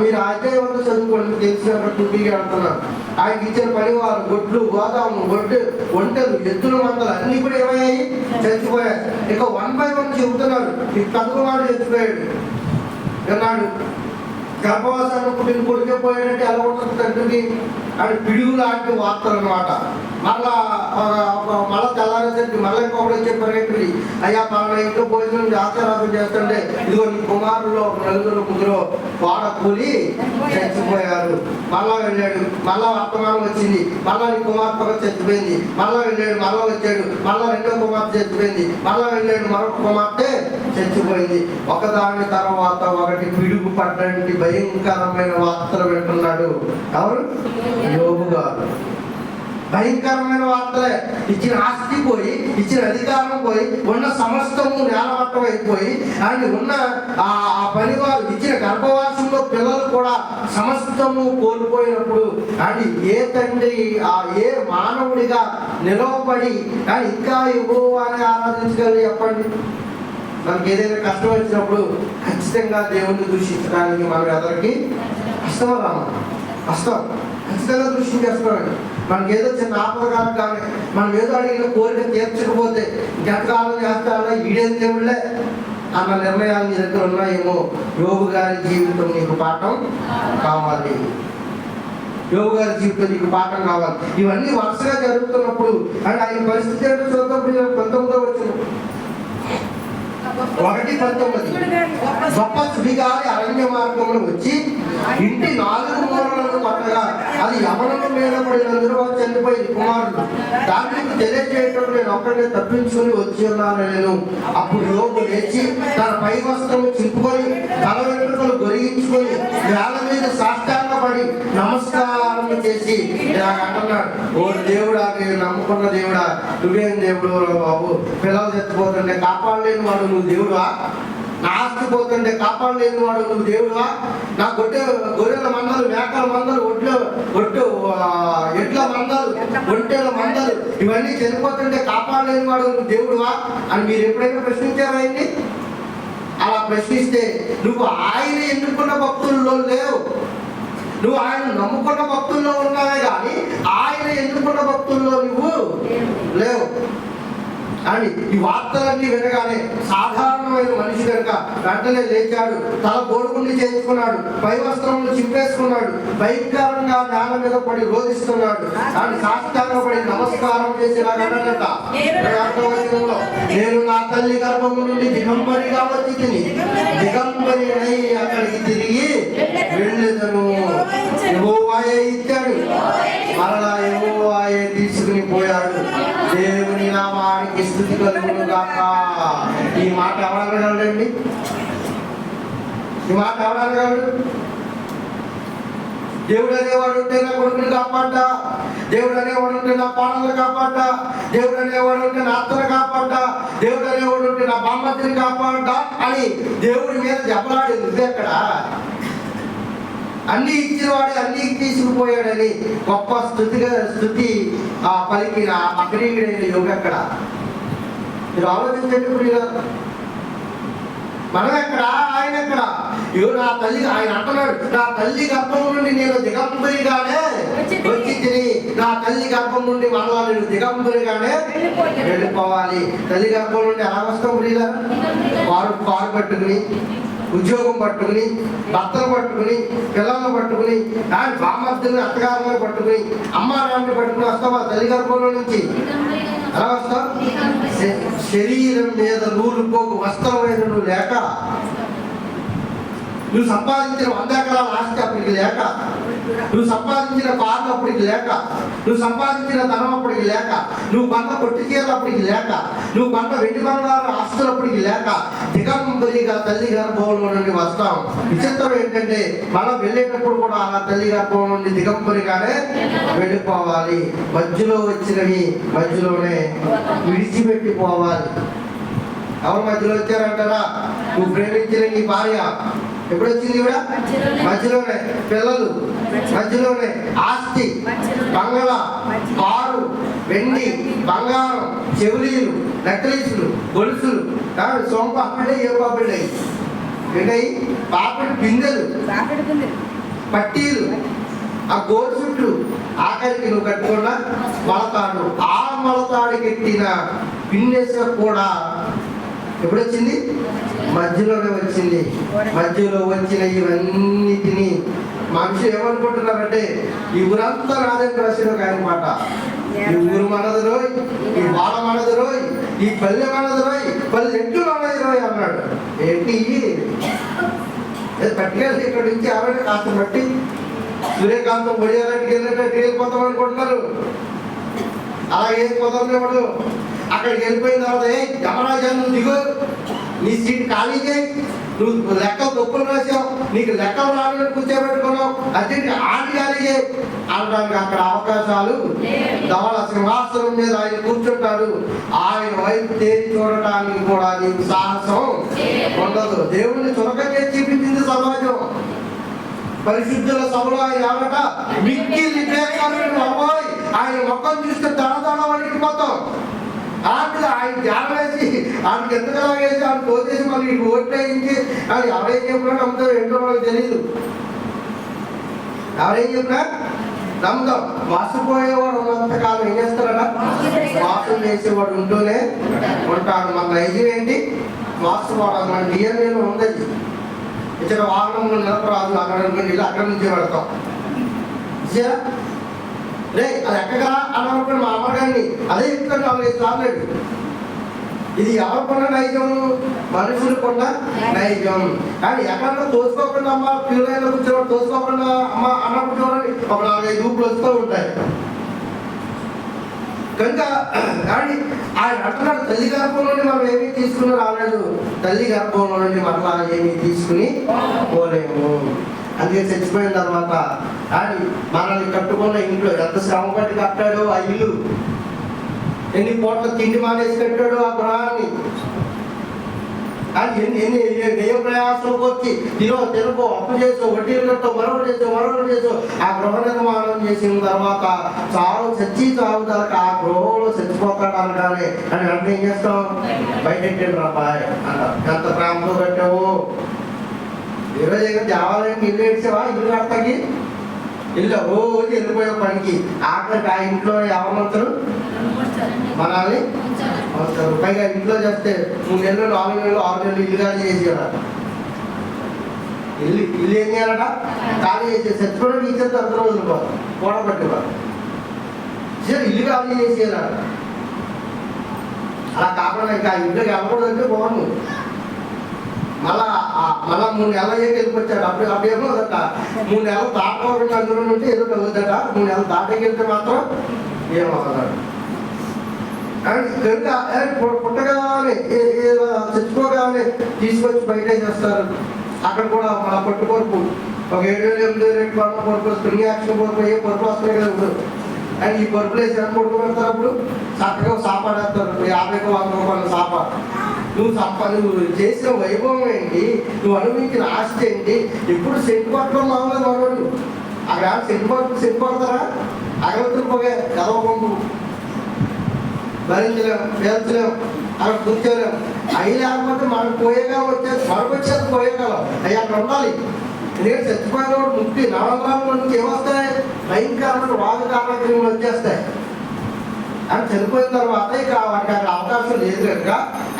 మీరు అధ్యాయం చదువుకోండి, తెలిసినప్పుడు తిరిగి అంటున్నారు. ఆయనకి ఇచ్చిన పనివారు, గొడ్లు, గోదాము, ఒంటెలు, ఎద్దుల మందలు అన్ని కూడా ఏమయ్యాయి? చచ్చిపోయాయి. ఇక 1 by 1 చెబుతున్నారు. ఈ కదుకుమాడు చచ్చిపోయాడు అన్నాడు. గర్భవాసాన్ని పుట్టిన కొడుకే పోయాడంటే ఎలా ఉంటుంది తండ్రికి? అని పిడుగు లాంటి వార్తలు అనమాట. మళ్ళా తెల్లారేసరికి మళ్ళీ ఇంకొకటి చెప్పారేంటి, అయ్యా మన ఇంట్లో భోజనం ఆచారాలు చేస్తుంటే ఇదిగో నీ కుమారులో 4 వాడ కూలి చచ్చిపోయారు. మళ్ళా వెళ్ళాడు, మళ్ళా వర్తమానం వచ్చింది, మళ్ళా నీ కుమార్తె చచ్చిపోయింది. మళ్ళా వెళ్ళాడు, మళ్ళా వచ్చాడు, మళ్ళా 2వ కుమార్తె చచ్చిపోయింది. మళ్ళా వెళ్ళాడు, మరొక కుమార్తె చచ్చిపోయింది. ఒకదాని తర్వాత ఒకటి పిడుగు పడ్డంటి భయంకరమైన వార్తలు వింటున్నాడు. ఎవరు? యోబు గారు. భయంకరమైన వార్తలే. ఇచ్చిన ఆస్తి పోయి, ఇచ్చిన అధికారం పోయి, ఉన్న సమస్తము నేలమట్టం అయిపోయి, ఆయన ఉన్న ఆ పనివారు ఇచ్చిన గర్భవాసంలో పిల్లలు కూడా సమస్తము కోల్పోయినప్పుడు అని ఏ తండ్రి ఏ మానవుడిగా నిలవబడి కానీ ఇంకా యెహోవాని ఆరాధించగలరు చెప్పండి? మనకి ఏదైనా కష్టం వచ్చినప్పుడు ఖచ్చితంగా దేవుణ్ణి దూషించడానికి మనం ఎదరికి కష్టం ఖచ్చితంగా దూషించేస్తున్నామండి. మనకి ఏదో చిన్న ఆపదకాలం కానీ మనం ఏదో అడిగిన కోరిక తీర్చకపోతే ఇంకెంతకాలం చేస్తాడా, ఈడేం దేవుళ్ళే అన్న నిర్ణయాలు నీ దగ్గర ఉన్నాయేమో. యోబు గారి జీవితం నీకు పాఠం కావాలి. యోబు గారి జీవితం నీకు పాఠం కావాలి. ఇవన్నీ వరుసగా జరుగుతున్నప్పుడు అండ్ ఆయన పరిస్థితి ఏంటో చూద్దాం. 19వ వచనం 1:19 గొప్ప సుడిగాలి అరణ్య మార్గంలో వచ్చి ఇంటి 4 మూలలను కొట్టగా అది యవనుల మీద పడినందుకు వారు చనిపోయింది. కుమారుడు దానికి తెలియజేయటం నేను ఒక్కడే తప్పించుకుని వచ్చి ఉన్నాను నేను. అప్పుడు యోబు లేచి తన పై వస్త్రము చింపుకొని తల వెంట్రుకలు గొరిగించుకొని నేల మీద సాష్టాంగపడి నమస్కారం చేసి ఇలా అంటున్నాడు, ఓ దేవుడా, నేను నమ్ముకున్న దేవుడా, నువ్వేం దేవుడు బాబు? పిల్లలు చచ్చిపోతుంటే కాపాడలేని వాడు నువ్వు దేవుడువా? నా ఆస్తి పోతుంటే కాపాడలేని వాడు నువ్వు దేవుడువా? నా గొర్రెల మందలు, మేకల మందలు, ఎడ్ల మందలు, ఒంటెల మందలు ఇవన్నీ చనిపోతుంటే కాపాడలేని వాడు నువ్వు దేవుడువా అని మీరు ఎప్పుడైనా ప్రశ్నించారా ఆయన్ని? అలా ప్రశ్నిస్తే నువ్వు ఆయన ఎన్నుకున్న భక్తుల్లో లేవు. నువ్వు ఆయన నమ్ముకున్న భక్తుల్లో ఉన్నావే కానీ ఆయన ఎన్నుకున్న భక్తుల్లో నువ్వు లేవు అని ఈ వార్తలన్నీ వినగానే సాధారణమైన మనిషి కనుక వెంటనే లేచాడు, తల బోడుకుండి చేయించుకున్నాడు, పై వస్త్రములు చింపేసుకున్నాడు, భయంకరంగా నేల మీద పడి రోధిస్తున్నాడు. అని సాష్టాంగపడి నమస్కారం చేసినాడట. నేను నా తల్లి గర్భము నుండి దిగంబరిగా వచ్చి తిని దిగంబరి అక్కడికి తిరిగి వెళ్ళేదను. యెహోవాయే ఇచ్చాడు, మరలా యెహోవాయే తీసుకుని పోయాడు. దేవుని నామానికి స్తుతి కలుగును గాక. ఈ మాట ఎవరనగలడండి? ఈ మాట ఎవరనగలడు? దేవుడు అనేవాడు ఉంటే నా కొడుకుని కాపాడ్డా, దేవుడు అనేవాడు ఉంటే నా పాటలు కాపాడ్డా, దేవుడు అనేవాడు ఉంటే నా అత్తను కాపాడ్డా, దేవుడు అనేవాడు ఉంటే నా బామ్మతిని కాపాడ్డా అని దేవుడి మీద చెప్పలాడు. నువ్వెక్కడ? అన్ని ఇచ్చినవాడు అన్ని తీసుకుపోయాడని గొప్ప స్థుతి పలికిన అగ్రీయుడైన యోగు ఎక్కడ? మీరు ఆలోచించండి. మనం ఎక్కడ, ఆయన ఎక్కడ? నా తల్లి, ఆయన అంటున్నాడు, నా తల్లి గర్భం నుండి నేను దిగంబరిగానే వచ్చి తిని నా తల్లి గర్భం నుండి మరలా నేను దిగంబరిగానే వెళ్ళిపోవాలి. తల్లి గర్భం నుండి ఎలా వస్తాం? ప్రియుల వారు కారు పట్టుకుని, ఉద్యోగం పట్టుకుని, భర్తలు పట్టుకుని, పిల్లలను పట్టుకుని, బామర్తుని అత్తగారులను పట్టుకుని, అమ్మ నాన్నని పట్టుకుని వస్తావా తల్లి గర్భంలో నుంచి? ఎలా వస్తావు? శరీరం మీద నూలు పోగు వస్త్రమైన నువ్వు లేక, నువ్వు సంపాదించిన 100 ఎకరాల ఆస్తి అప్పటికి లేక, నువ్వు సంపాదించిన కార్లు అప్పటికి లేక, నువ్వు సంపాదించిన ధనం అప్పటికి లేక, నువ్వు కొన్న పొట్టికేలు అప్పటికి లేక, నువ్వు కొన్న వెండి బంగారు ఆస్తులు అప్పటికి లేక దిగంబరిగా తల్లి గర్భంలో నుండి వస్తాం. విచిత్రం ఏంటంటే మనం వెళ్ళేటప్పుడు కూడా ఆ తల్లి గర్భం నుండి దిగంబరిగానే వెళ్ళిపోవాలి. మధ్యలో వచ్చినవి మధ్యలోనే విడిచిపెట్టిపోవాలి. ఎవరు మధ్యలో వచ్చారంటారా? నువ్వు ప్రేమించిన నీ భార్య ఎప్పుడు వచ్చింది? కూడా మధ్యలోనే. పిల్లలు మధ్యలోనే. ఆస్తి, బంగళా, కారు, వెండి, బంగారం, చెవులీలు, నెక్లెస్లు, గొలుసులు, సోంపాపిడి, ఏ పాపిడి ఏంటయి పాపిడి బిందెలు, పట్టీలు, ఆ గోరు చుట్లు, ఆఖరికి నువ్వు కట్టుకున్న మొలతాడు, ఆ మొలతాడు కట్టిన పిన్నెస కూడా ఎప్పుడొచ్చింది? మధ్యలోనే వచ్చింది. మధ్యలో వచ్చిన ఇవన్నిటినీ మనుషులు ఏమనుకుంటున్నారంటే ఈ ఊరంతా నాదని రాసిన ఒక ఆయన మాట, ఈ ఊరు మనది రోయ్, ఈ వాడ మనది రోయ్, ఈ పల్లె మనది రోయ్, 10 ఎట్లు మనది రోయ్ అన్నాడు. ఏంటి పట్టుకెళ్ళి ఇక్కడ నుంచి ఎవరైనా కాస్త బట్టి సూర్యకాంతం పొడియాలంటే వెళ్ళినట్టు వెళ్ళిపోతాం అనుకుంటున్నారు. అలాగే కుదరనివాడు. అక్కడికి వెళ్ళిపోయిన తర్వాత యమరాజా నువ్వు దిగు, నీ సీట్ ఖాళీ చేయి, నువ్వు లెక్కలు తప్పులు రాసావు, నీకు లెక్కలు రాని కూర్చోబెట్టుకున్నావు, అర్జెంట్ ఆడి ఖాళీ చేయి అనడానికి అక్కడ అవకాశాలు. ధవళ సింహాసనం మీద ఆయన కూర్చుంటాడు, ఆయన వైపు తేరి చూడటానికి కూడా నీకు సాహసం ఉండదు. దేవుడిని చులకనే చూపించింది సమాజం. పరిశుద్ధుల సభలో ఆయన ఆడట మిక్కిలి అమ్మాయి ఆయన మొక్కం చూస్తే తన వణికిపోతాం. అలాంటిది ఆయన ధ్యానం వేసి ఆయనకి ఎందుకు వేసి ఆయన పోసేసి మళ్ళీ ఇటు ఓట్లు వేయించి అది ఎవరేం చెప్పినా నమ్ముతాం, ఏంటో మనకు తెలియదు. ఎవరేం చెప్పినా నమ్ముతాం. మోసపోయేవాడు ఉన్నంతకాలం ఏం చేస్తారట? మోసం చేసేవాడు ఉంటూనే ఉంటాడు. మన నైజం ఏంటి? మోసపోవడం. మన డిఎన్ఏలో ఉండదు. ఇతర వాహనంలో నిలపరాదు, అక్కడ వెళ్ళి అక్కడి నుంచి పెడతాం. రే అది ఎక్కగా అన్నప్పుడు మా అమ్మగారిని అదే చెప్తాను 4-5 సార్లు. ఇది ఎవరు కొన్న నైజం? మనుషులు కొన్న నైజం. కానీ ఎక్కడన్నా తోసుకోకుండా అమ్మ పిల్లలు కూర్చోవడం, తోసుకోకుండా అమ్మ అన్నప్పుడు చూడండి ఒక 4-5 ఊపులు వస్తూ ఉంటాయి. కనుక కానీ ఆయన అంటున్నాడు తల్లి గర్భం నుండి మనం ఏమీ తీసుకుని రాలేదు, తల్లి గర్భంలో నుండి మరలా ఏమీ తీసుకుని పోలేము. అందుకే చచ్చిపోయిన తర్వాత కానీ మనల్ని కట్టుకున్న ఇంట్లో ఎంత శ్రమ పట్టి కట్టాడో ఆ ఇల్లు, ఎన్ని పూట్ల తిండి మానేసి కట్టాడు ఆ గృహాన్ని. కానీ ఎన్ని వ్యయ ప్రయాసాలకు వచ్చి తినకో అప్పు చేసో వడ్డీలు కట్టో మరొకటి చేసో ఆ గృహ నిర్మాణం చేసిన తర్వాత చావుదలక ఆ గృహంలో చచ్చిపోతాడు అనగానే అని అంటే ఏం చేస్తాం? బయటెట్టాడు రాబాయ్ అంటారు. ఎంత ప్రేమతో కట్టావు. ఈరోజు ఏదో దేవాలయానికి ఇల్లు ఏడ్చావా? ఇల్లు కడతాకి ఇల్లు రోజు వెళ్ళిపోయే పనికి ఆఖరికి ఆ ఇంట్లో ఎవరు మనల్ని వస్తారు. పైగా ఇంట్లో చేస్తే 3 నెలలు 4 నెలలు 6 నెలలు ఇల్లు ఖాళీ చేసేవాడు. ఇల్లు ఏం చేయాలట? ఖాళీ చేసే చచ్చిపోవడం ఇచ్చేది అందరూ వదిలిపోవాలి, కూడబట్టేవారు. ఇల్లు ఖాళీ చేసేయాలి. అలా కాకుండా ఇంకా ఇంట్లోకి వెళ్ళకూడదంటే బాగుండు. మళ్ళా 3 నెలలు అయ్యాక వెళ్ళిపోతాడు. అప్పుడేమో అదట 3 నెలలు దాటకుండా అందులో ఉంటే ఏదో అవుతుందట. 3 నెలలు దాటకి వెళ్తే మాత్రం ఏమవుతాడు. కనుక పుట్టగానే చచ్చిపోగానే తీసుకొచ్చి బయట చేస్తారు. అక్కడ కూడా మన పట్టుకొరకు ఒక 7,000-8,000 పనులు కొరకు స్ప్రింగ్ యాక్షన్ కొరకు ఏ పొరుపు వస్తాయి కదా ఇప్పుడు. అండ్ ఈ పొరుపులు వేసి ఎంత కొడుకు పెడతారు? అప్పుడు చక్కగా సాపాడేస్తారు. 50-100 రూపాయల సాపా. నువ్వు చేసిన వైభవం ఏంటి? నువ్వు అనుభవించిన ఆస్తి ఏంటి? ఎప్పుడు సెంటు పట్టడం మామూలు మనవాడు. అక్కడ సెంటు పడతారా? అగవతులు పోగే కదవ పంపు భరించలేము, పేర్చలేము, అక్కడ కూర్చోలేము. అవి లేకపోతే మనకు పోయేకాలం వచ్చేది, మనకు వచ్చేది పోయేకాలం. అవి అక్కడ ఉండాలి. ఎందుకంటే చచ్చిపోయిన వాడు ముక్తి నవరంధ్రాల నుంచి ఏమొస్తాయి? భయంకరమైన వాద కారణాలు వచ్చేస్తాయి. అని చనిపోయిన తర్వాత ఇక వాటికి అక్కడ అవకాశం లేదు కనుక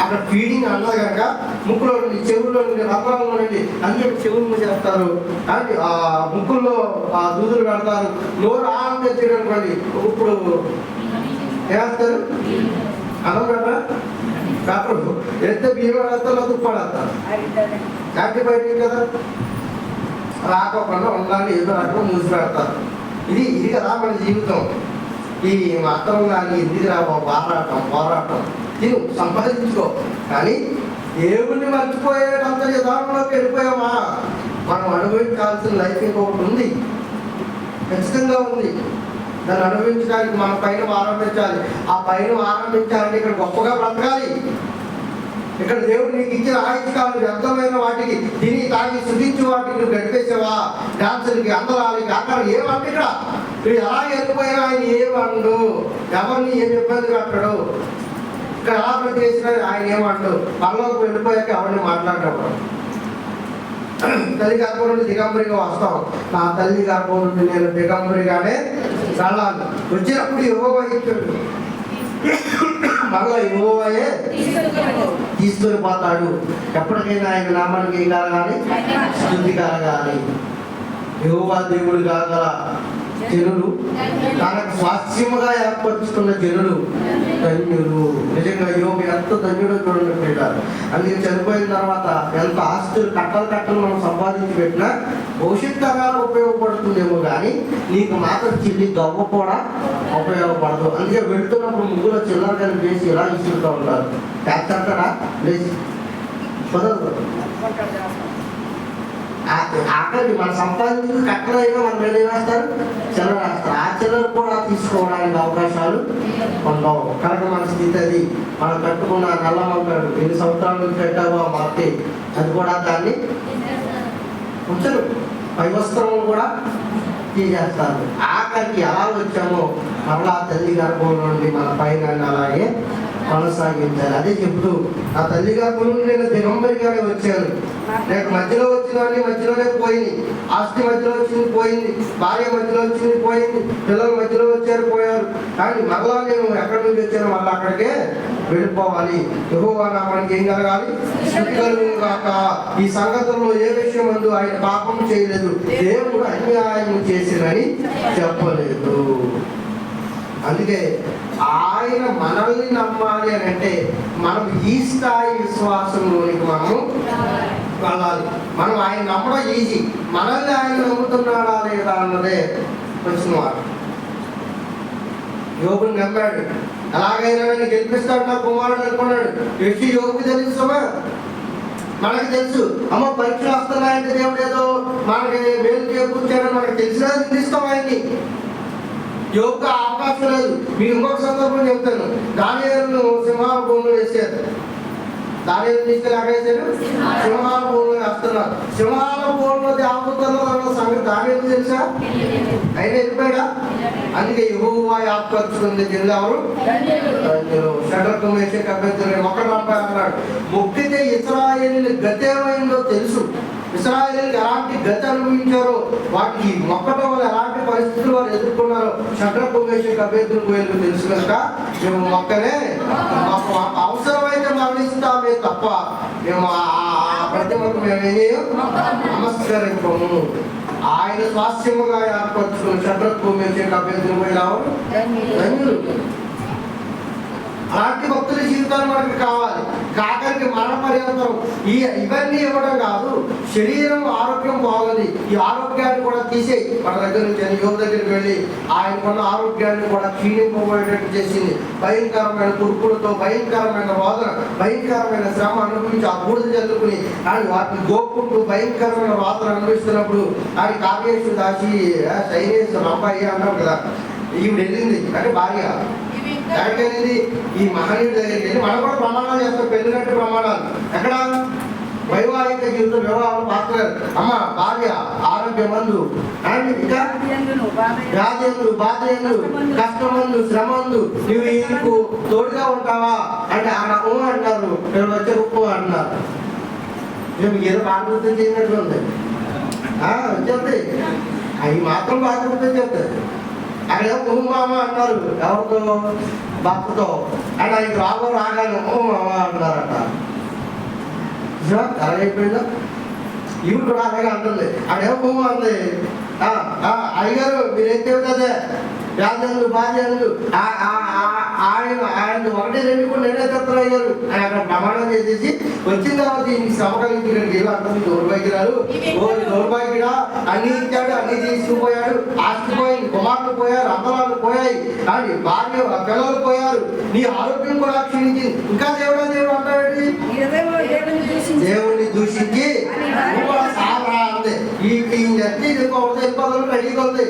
అక్కడ ఫీడింగ్ అన్నది కనుక ముక్కులో నుండి, చెవుల్లో నుండి, రంధ్రాల్లో నుండి అన్ని చెవులు చేస్తారు. అని ఆ ముక్కుల్లో ఆ దూదులు పెడతారు. నోరు ఆనందం చేయడానికి ఇప్పుడు ఏస్తారు? అన్నం పెట్టరా? కాకూడదు. ఎంత బియ్యం వేస్తారు, తుప్పాడేస్తారు. కాకి బయటికి కదా రాకోకుండా ఉండాలి, ఏదో రకంగా మూసి పెడతారు. ఇది కదా మన జీవితం. ఈ మాత్రం కానీ ఎందుకు రాబో పోరాటం తిను సంపాదించుకో. కానీ దేవుణ్ణి మర్చిపోయేటంత విధానంలోకి వెళ్ళిపోయామా? మనం అనుభవించాల్సిన లైఫ్ ఇంకొకటి ఉంది, ఖచ్చితంగా ఉంది. దాన్ని అనుభవించడానికి మన పైన ఆరంభించాలి. ఆ పైన ఆరంభించాలంటే ఇక్కడ గొప్పగా బ్రతకాలి. ఇక్కడ దేవుడు నీకు ఇచ్చిన ఆయుష్కాలు వ్యర్థమైన వాటికి తిని తాగి శుద్ధించి వాటికి నువ్వు గడిపేసావా? డాన్సులకి, అందరాలకి, అక్కడ ఏమంటే ఇక్కడ నువ్వు ఎలా వెళ్ళిపోయినా ఆయన ఏమండు, ఎవరిని ఏమి ఇబ్బంది పెట్టడు. ఇక్కడ ఎలా ప్రతి చేసినా ఆయన ఏమంటారు, పరలోకి వెళ్ళిపోయాక ఎవరిని మాట్లాడేవాడు. తల్లి గర్భం నుండి దిగంబరిగా వస్తాం, నా తల్లి గర్భం నుండి నేను దిగంబరిగానే వెళ్ళాలి. వచ్చినప్పుడు యెహోవా ఇచ్చాడు, మరలా యెహోవాయే తీసుకొని పోతాడు. ఎప్పటికైనా ఆయన నామానికి ఏం కలగాలి, స్తుతి కలగాలి. యెహోవా దేవుడు కాగల జనులు, తనకు స్వాస్థ్యముగా ఏర్పరుచుకున్న జనులు ధన్యులు. నిజంగా యోగు ఎంత ధన్యుడో చూడండి పెట్టారు. అందుకే చనిపోయిన తర్వాత ఎంత ఆస్తులు కట్టలు మనం సంపాదించి పెట్టినా భవిష్యత్ తరాలు ఉపయోగపడుతుందేమో కానీ నీకు మాత్రం చిల్లి దవ్వ కూడా ఉపయోగపడదు. అందుకే వెళుతున్నప్పుడు ముగ్గురు చిల్లర కలిపి వేసి ఇలా ఇస్తుంటూ ఉంటారు. చేస్తారా లేచి కుదరదు. ఆఖరి మన సంపాదించిన కట్టలైనా మన మీద వేస్తారు, చిల్లర వేస్తారు. ఆ చిల్లర కూడా తీసుకోవడానికి అవకాశాలు ఉండవు. కనుక మన స్థితి అది. మనం కట్టుకున్న నల్లమంటాడు, ఎన్ని సంవత్సరాల నుంచి కట్టావో మార్చి అది కూడా దాన్ని ఉంచరు. పై వస్త్రములు కూడా తీసేస్తారు. ఆఖరికి ఎలా వచ్చామో మరలా తల్లి గర్భం నుండి మన పైన అలాగే కొనసాగించాలి. అదే చెప్తూ ఆ తల్లి గర్భం నుండి నేను దిగంబరిగానే వచ్చాను. లేక మధ్యలో వచ్చినవన్నీ మధ్యలోనే పోయింది. ఆస్తి మధ్యలో వచ్చింది పోయింది, భార్య మధ్యలో వచ్చింది పోయింది, పిల్లలు మధ్యలో వచ్చారు పోయారు. కానీ మరలా నేను ఎక్కడి నుంచి వచ్చాను మళ్ళీ అక్కడికే వెళ్ళిపోవాలి. యెహోవా నామానికి ఏం కలగాలి, స్తుతి కలుగును గాక. ఈ సంగతుల్లో ఏ విషయం అందు ఆయన పాపం చేయలేదు, దేవుడు అన్యాయం చేసినని చెప్పలేదు. అందుకే ఆయన మనల్ని నమ్మాలి అని అంటే మనం ఈ స్థాయి విశ్వాసంలోనికి మనము వెళ్ళాలి. మనం ఆయన నమ్మడం ఈజీ, మనల్ని ఆయన నమ్ముతున్నాడా లేదా అన్నదే వచ్చిన వాడు. యోగుని నమ్మాడు, ఎలాగైనా నన్ను గెలిపిస్తాడు నా కుమారుడు అనుకున్నాడు. ఎట్టి యోగుకి తెలుసుమా, మనకు తెలుసు. అమ్మ పరీక్షలు వస్తున్నాయంటే దేవుడు ఏదో మనకి మేలు చేకూర్చాడని మనకు తెలిసినా నిందిస్తాం ఆయన్ని. యోగ అవకాశం లేదు. మీకు ఇంకొక సందర్భం చెప్తాను. దానియేలును సింహాల భూమిలో వేసారు. దానియేలు తీసుకెళ్ళి అక్కడ వేసారు, సింహాల భూమిలో వేస్తున్నారు. సింహాల భూమిలో దేవతల్లో అన్న సంగతి దానియేలు తెలుసా? ఆయన వెళ్ళిపోయాడా? అందుకే యెహోవా ఏర్పరచుకుంది జనులు ఎవరు? షడ్రకు మేషకు అబేద్నెగో ఒకటి 40 అన్నాడు. మొక్కితే ఇశ్రాయేలీయుల గతి ఏమైందో తెలుసు. ఇశ్రాయేలీయులు ఎలాంటి గతి అనుభవించారో, వాటికి మొక్కటం వల్ల ఎలాంటి పరిస్థితులు వారు ఎదుర్కొన్నారో షడ్రకు మేషకు అబేద్నెగో తెలుసు కనుక మేము మొక్కనే, మాకు అవసరమైతే మరణిస్తామే తప్ప మేము ఆ ప్రతిమకు మేమేం చేయం, నమస్కరింపము. ఆయన స్వాస్థ్యముగా ఏర్పరచుకుని షడ్రకు మేషకు అబేద్నెగో ధన్యులు. అలాంటి భక్తుల జీవితాలు మనకు కావాలి. కాకరికి మరణ పర్యంతం ఇవన్నీ ఇవ్వడం కాదు, శరీరం ఆరోగ్యం బాగుంది, ఈ ఆరోగ్యాన్ని కూడా తీసేయి మన దగ్గర నుంచి అని యోగ దగ్గరికి వెళ్ళి ఆయనకున్న ఆరోగ్యాన్ని కూడా క్షీణింపబోయేటట్టు చేసింది. భయంకరమైన కురుకులతో, భయంకరమైన రోదన, భయంకరమైన శ్రమ అనుభవించి ఆ బూడిద చల్లుకుని ఆయన వాటిని గోక్కుంటూ భయంకరమైన రోదన అనుభవిస్తున్నప్పుడు ఆయన కావ్యేశ్వరు దాచి సైనేశ్వరు అబ్బాయి అన్నాం కదా, ఈవిడ వెళ్ళింది అంటే భార్య ఎక్కడికి వెళ్ళింది, ఈ మహనీయుడి దగ్గరికి వెళ్ళి మనం కూడా ప్రమాణాలు చేస్తాం, పెళ్ళినట్టు ప్రమాణాలు. ఎక్కడ వైవాహిక జీవితం వివాహాలు పాత్రలు. అమ్మ భార్య ఆరోగ్యమందు, ఇంకా వ్యాధులు, బాధలు, కష్టమందు, శ్రమందు నువ్వు ఈయనకు తోడుగా ఉంటావా అంటే ఉప్పు అంటారు, నేను వచ్చే ఉప్పు అంటున్నారు. మేము ఏదో బాధ్యత చేసినట్లు ఉంది వచ్చేది, అవి మాత్రం బాధ్యత చెప్తాయి. అక్కడ మామ అంటారు ఎవరితో, భక్తతో. అంటే ఆయనకి రాగానే మామ అంటున్నారట. అలాగైపోయిందా? ఇవి కూడా అలాగే అంటుంది. అక్కడేమో అంది, అయ్యారు మీరేం చెబుతుందే వ్యాధులు, బాధ్యాలు ఆయన ఒకటి రెండు కూడా నేనే చెప్తారు అయ్యారు. ఆయన అక్కడ ప్రమాణం చేసేసి వచ్చిన తర్వాత ఈయనకి శ్రమ కలిగించడానికి ఇలా అంటుంది. దౌర్భాగ్యురాలు, ఓ దౌర్భాగ్యుడా, అన్ని ఇచ్చాడు, అన్ని తీసుకుపోయాడు, ఆస్తి పోయింది, కుమారులు పోయారు, అందరాలు పోయాయి, కానీ భార్య పిల్లలు పోయారు, నీ ఆరోగ్యం కూడా క్షీణించింది, ఇంకా దేవుడు అంటాడు. దేవుడిని దూషించి కూడా సారా అంతే. ఈ జడ్జి వెళ్ళిపోతుంది, రెడీగా ఉంది.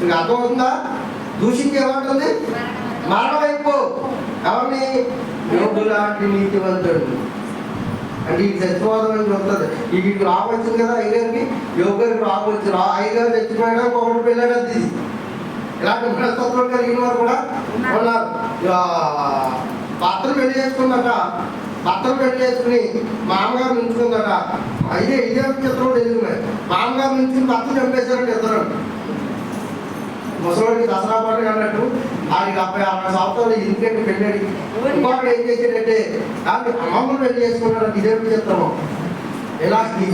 మీకు అర్థమవుతుందా? దూషించి ఏమంటుంది, మరణం అయిపో. ఎవరిని? యోగు లాంటి నీతివంతుడు. అంటే ఈ చచ్చిపోవడం అని చెప్తుంది. వీటికి రావచ్చింది కదా అయ్యగారికి, యోగారికి రావచ్చు. అయ్యగారు చచ్చిపోయడానికి ఒకటి పెళ్ళాడు. ఇలాంటి మనస్తత్వం కలిగిన వారు కూడా ఉన్నారు. భర్తను పెళ్లి చేసుకుందట. భర్తను పెళ్లి చేసుకుని మామగారు నుంచుకుందట. ఇదే చిత్రం తెలియదు. మామగారు నుంచి భర్త చంపేశారంటే ఇద్దరు. ముసలికి దసరా పండుగ అన్నట్టు ఆయనకి 50-60 సంవత్సరాలు ఇంటికి పెళ్ళాడు. ఇంకొకటి ఏం చేశాడంటే అమ్మమ్మను పెళ్లి చేసుకున్నాడు. ఇదే చిత్రం. ఇలా ఎట్టి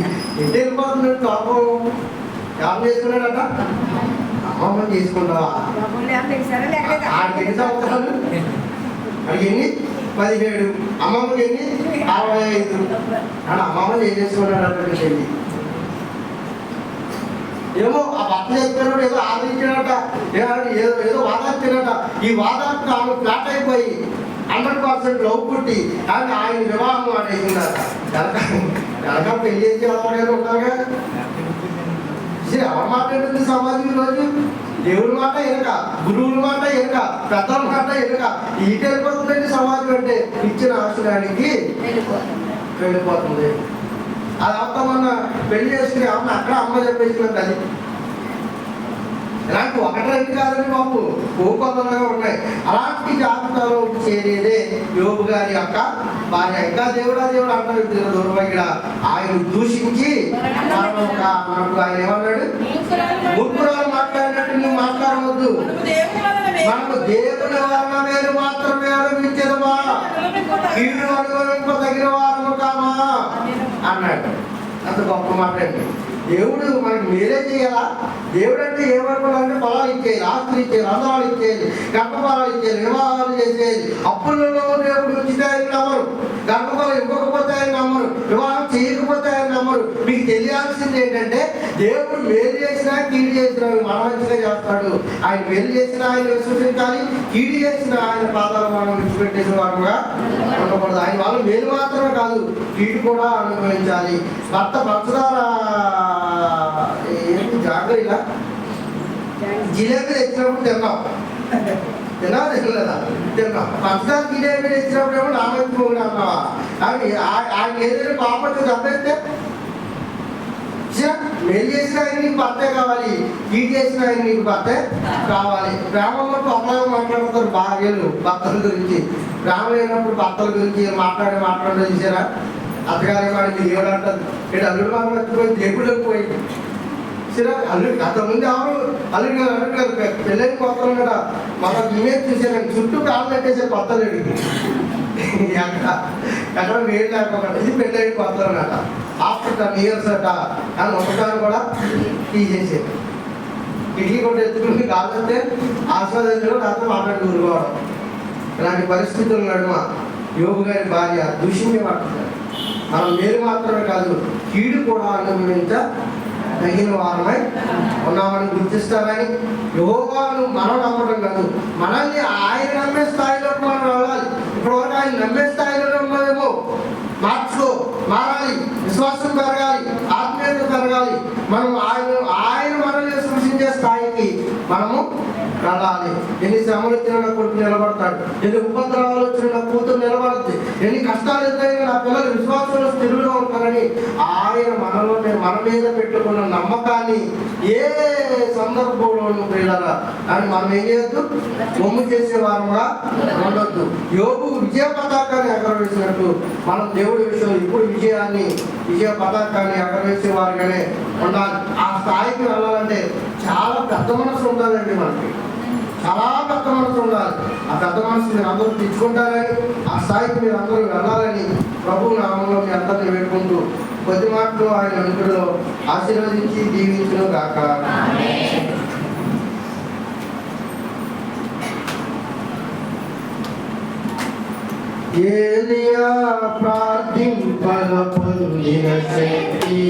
వెళ్ళిపోతున్నాడు పాపం. ఎవరు చేసుకున్నాడట? అమ్మమ్మని చేసుకుంటావా? ఆడికి ఎన్ని సంవత్సరాలు? ఆడికి ఎన్ని? 17. అమ్మమ్మకి ఎన్ని? 65. అని అమ్మమ్మని ఏం చేసుకున్నాడు అంటే ఏమో ఆ భర్త చెప్పినాడు, ఏదో ఆదరించాడట, ఏదో వాదార్చాడట. ఈ వాదానికి ఆమె ఫ్లాట్ అయిపోయి 100% లవ్ పుట్టి కానీ ఆయన వివాహం అనేసిందట. వెనక పెళ్లి చేసి అలవాటు ఉంటారుగా. ఎవరి మాట ఏంటంటే సమాజం ఈరోజు దేవుడి మాట ఎనక, గురువుల మాట ఎనక, పెద్దల మాట ఎనక ఈట వెళ్ళిపోతుందండి సమాజం. అంటే ఇచ్చిన ఆశ్రయానికి వెళ్ళిపోతుంది. అది అర్థమన్న పెళ్లి చేసుకుని అమ్మ అక్కడ అమ్మ చెప్పేసినట్టు. అది ఇలాంటి ఒకటి రెండు కాదండి బాబు, కోకొందలుగా ఉన్నాయి. అలాంటి జాబితాలో చేరేదే యోబు గారి యొక్క భార్య. ఇంకా దేవుడు అంటారు దూరమగిడ. ఆయన దూషించి ఆయన ఏమన్నాడు? మూర్ఖురాలు మాట్లాడినట్టు నువ్వు మాట్లాడవద్దు. మనకు దేవుని వలన మేలు మాత్రమే అనుభవించదమా, కీడు అనుభవింపదగిన వారము కామా అన్నాడు. అంత గొప్ప మాట్లాడండి. దేవుడు మనకి మేలే చేయాలా? దేవుడు అంటే ఏమనుకోవాలంటే పొలాలు ఇచ్చేయాలి, ఆస్తులు ఇచ్చేయాలి, అందరాలు ఇచ్చేయాలి, గర్భఫలాలు ఇచ్చేయాలి, వివాహాలు చేసేయాలి. అప్పులలో దేవుడు ఉంచితే ఆయన నమ్మరు, గర్భఫలం ఇవ్వకపోతే ఆయన నమ్మరు, వివాహం చేయకపోతే ఆయన నమ్మరు. మీకు తెలియాల్సింది ఏంటంటే దేవుడు మేలు చేసినా కీడు చేసినా మన మంచిగా చేస్తాడు. ఆయన మేలు చేసినా ఆయన విశ్వసించాలి, కీడు చేసినా ఆయన పాదాలు మనం విడిచిపెట్టేసిన వారుగా ఉండకూడదు. ఆయన వాళ్ళు మేలు మాత్రమే కాదు కీడు కూడా అనుభవించాలి. భర్త పంచదార ఏంటి జాగ్రత్త ఇలా జిలేబీ తెచ్చినప్పుడు తిన్నాం తినలేదా? తిన్నాం. పంచదార జిలేబీ తెచ్చినప్పుడు ఏమో నామతి మొగుడు అన్నావా? అని ఆయన ఏదైనా పాపం చంపేస్తే మేలు చేసిన ఆయన నీకు భర్తే కావాలి, కీడు చేసిన ఆయన నీకు భర్తే కావాలి. గ్రామంలో ఒకలాగా మాట్లాడుతారు భార్యలు భర్తల గురించి. గ్రామం లేనప్పుడు భర్తల గురించి మాట్లాడే చూసారా? అత్తగారి వాడికి దేవుడు అంటారు. ఇక్కడ అల్లుడు మాత్రం వచ్చిపోయి దేవుళ్ళకి పోయింది. సరే అల్లుడు అంతకుముందు ఎవరు అల్లుడు గారు పెళ్ళని కొత్తలు కదా మనం ఇమేజ్ చూసాను. చుట్టూ కాలు పెట్టేసే కొత్తలేడు ఎక్కడ వేడి లేకపోతే ఇది పెళ్ళని కొత్తలు అన్నట. ఆఫ్టర్ 10 years అట. కానీ ఒకసారి కూడా తీసేసేది. కిటికీ కూడా ఎత్తుకుని కాదంటే ఆస్వాదించడం నాతో మాట్లాడి ఊరుకోవడం. ఇలాంటి పరిస్థితుల నడుమ యోబు గారి భార్య దూషించే మాట్లాడారు. మనం మేలు మాత్రమే కాదు కీడు కూడా అనుభవించదగిన వారమై ఉన్నామని గుర్తిస్తారని. యెహోవాను మనం నమ్మడం కాదు, మనల్ని ఆయన నమ్మే స్థాయిలోకి మనం వెళ్ళాలి. ఇప్పటివరకు ఆయన నమ్మే స్థాయిలో ఉన్నామేమో, మారాలి, విశ్వాసం పెరగాలి, ఆత్మీయత పెరగాలి. మనం ఆయన మనల్ని సృష్టించే స్థాయికి మనము వెళ్ళాలి. ఎన్ని శ్రమలు వచ్చినా నా కొడుకు నిలబడతాడు, ఎన్ని ఉపద్రవాలు వచ్చినా నా కూతురు నిలబడుతుంది, ఎన్ని కష్టాలు ఎదురైనా నా పిల్లలు విశ్వాసంలో స్థిరులుగా ఉంటారని ఆయన మన మీద పెట్టుకున్న నమ్మకాన్ని ఏ సందర్భంలోనూ ప్రియులారా అని మనం ఏం చేయొద్దు, బొమ్ము చేసే వారంగా ఉండొద్దు. యోబు విజయ పతాకాన్ని ఎగరవేసినట్టు మనం దేవుడి విషయంలో ఇప్పుడు విజయ పతాకాన్ని ఎగరవేసే వారుగానే ఉండాలి. ఆ స్థాయికి వెళ్ళాలంటే చాలా పెద్ద మనసు ఉండాలండి. మనకి చాలా పెద్ద మనసు ఉండాలి. ఆ పెద్ద మనసు మీరు అందరూ తెచ్చుకుంటారని, ఆ స్థాయికి మీరు అందరూ వెళ్ళాలని ప్రభువు నామంలో మీ అందరినీ వేడుకుంటూ కొద్ది మాటలు ఆయన అనుకులో ఆశీర్వదించి దీవించును గాక. ఏలియా ప్రార్థింపగ పొందిన శక్తి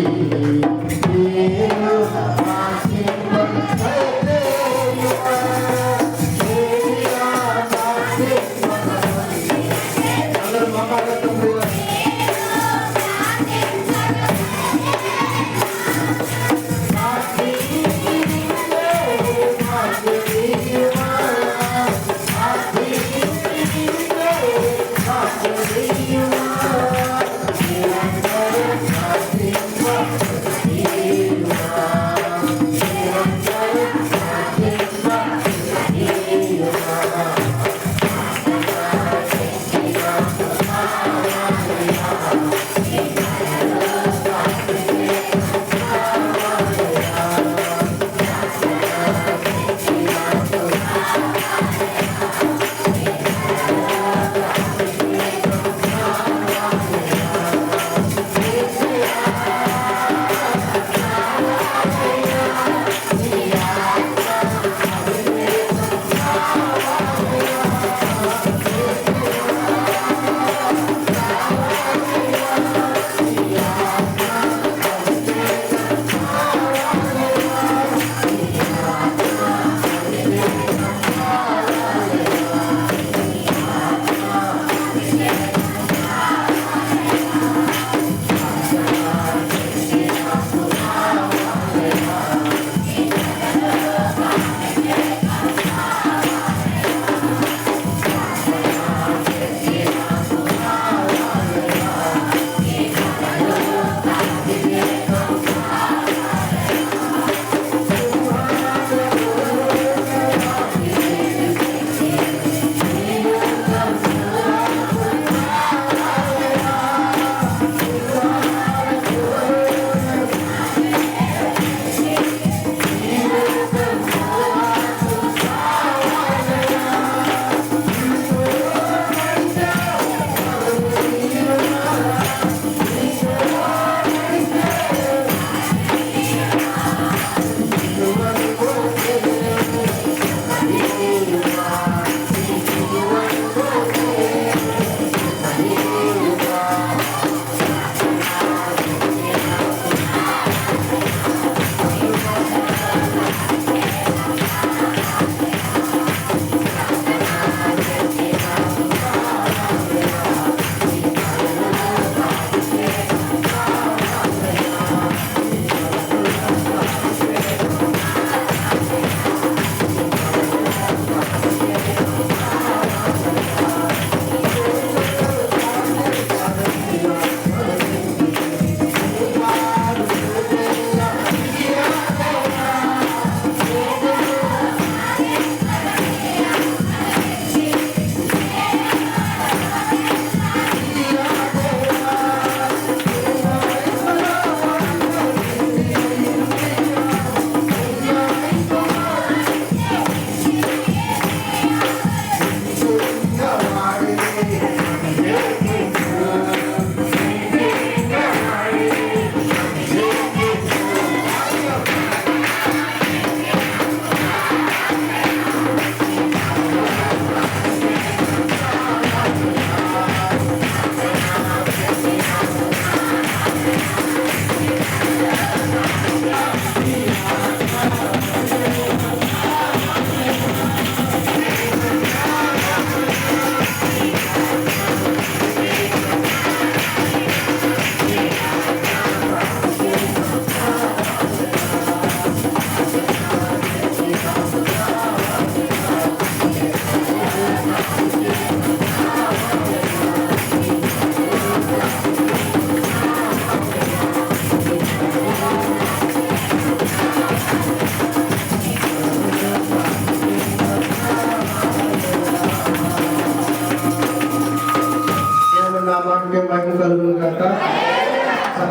నామానికి మహిమ కలుగును గాక.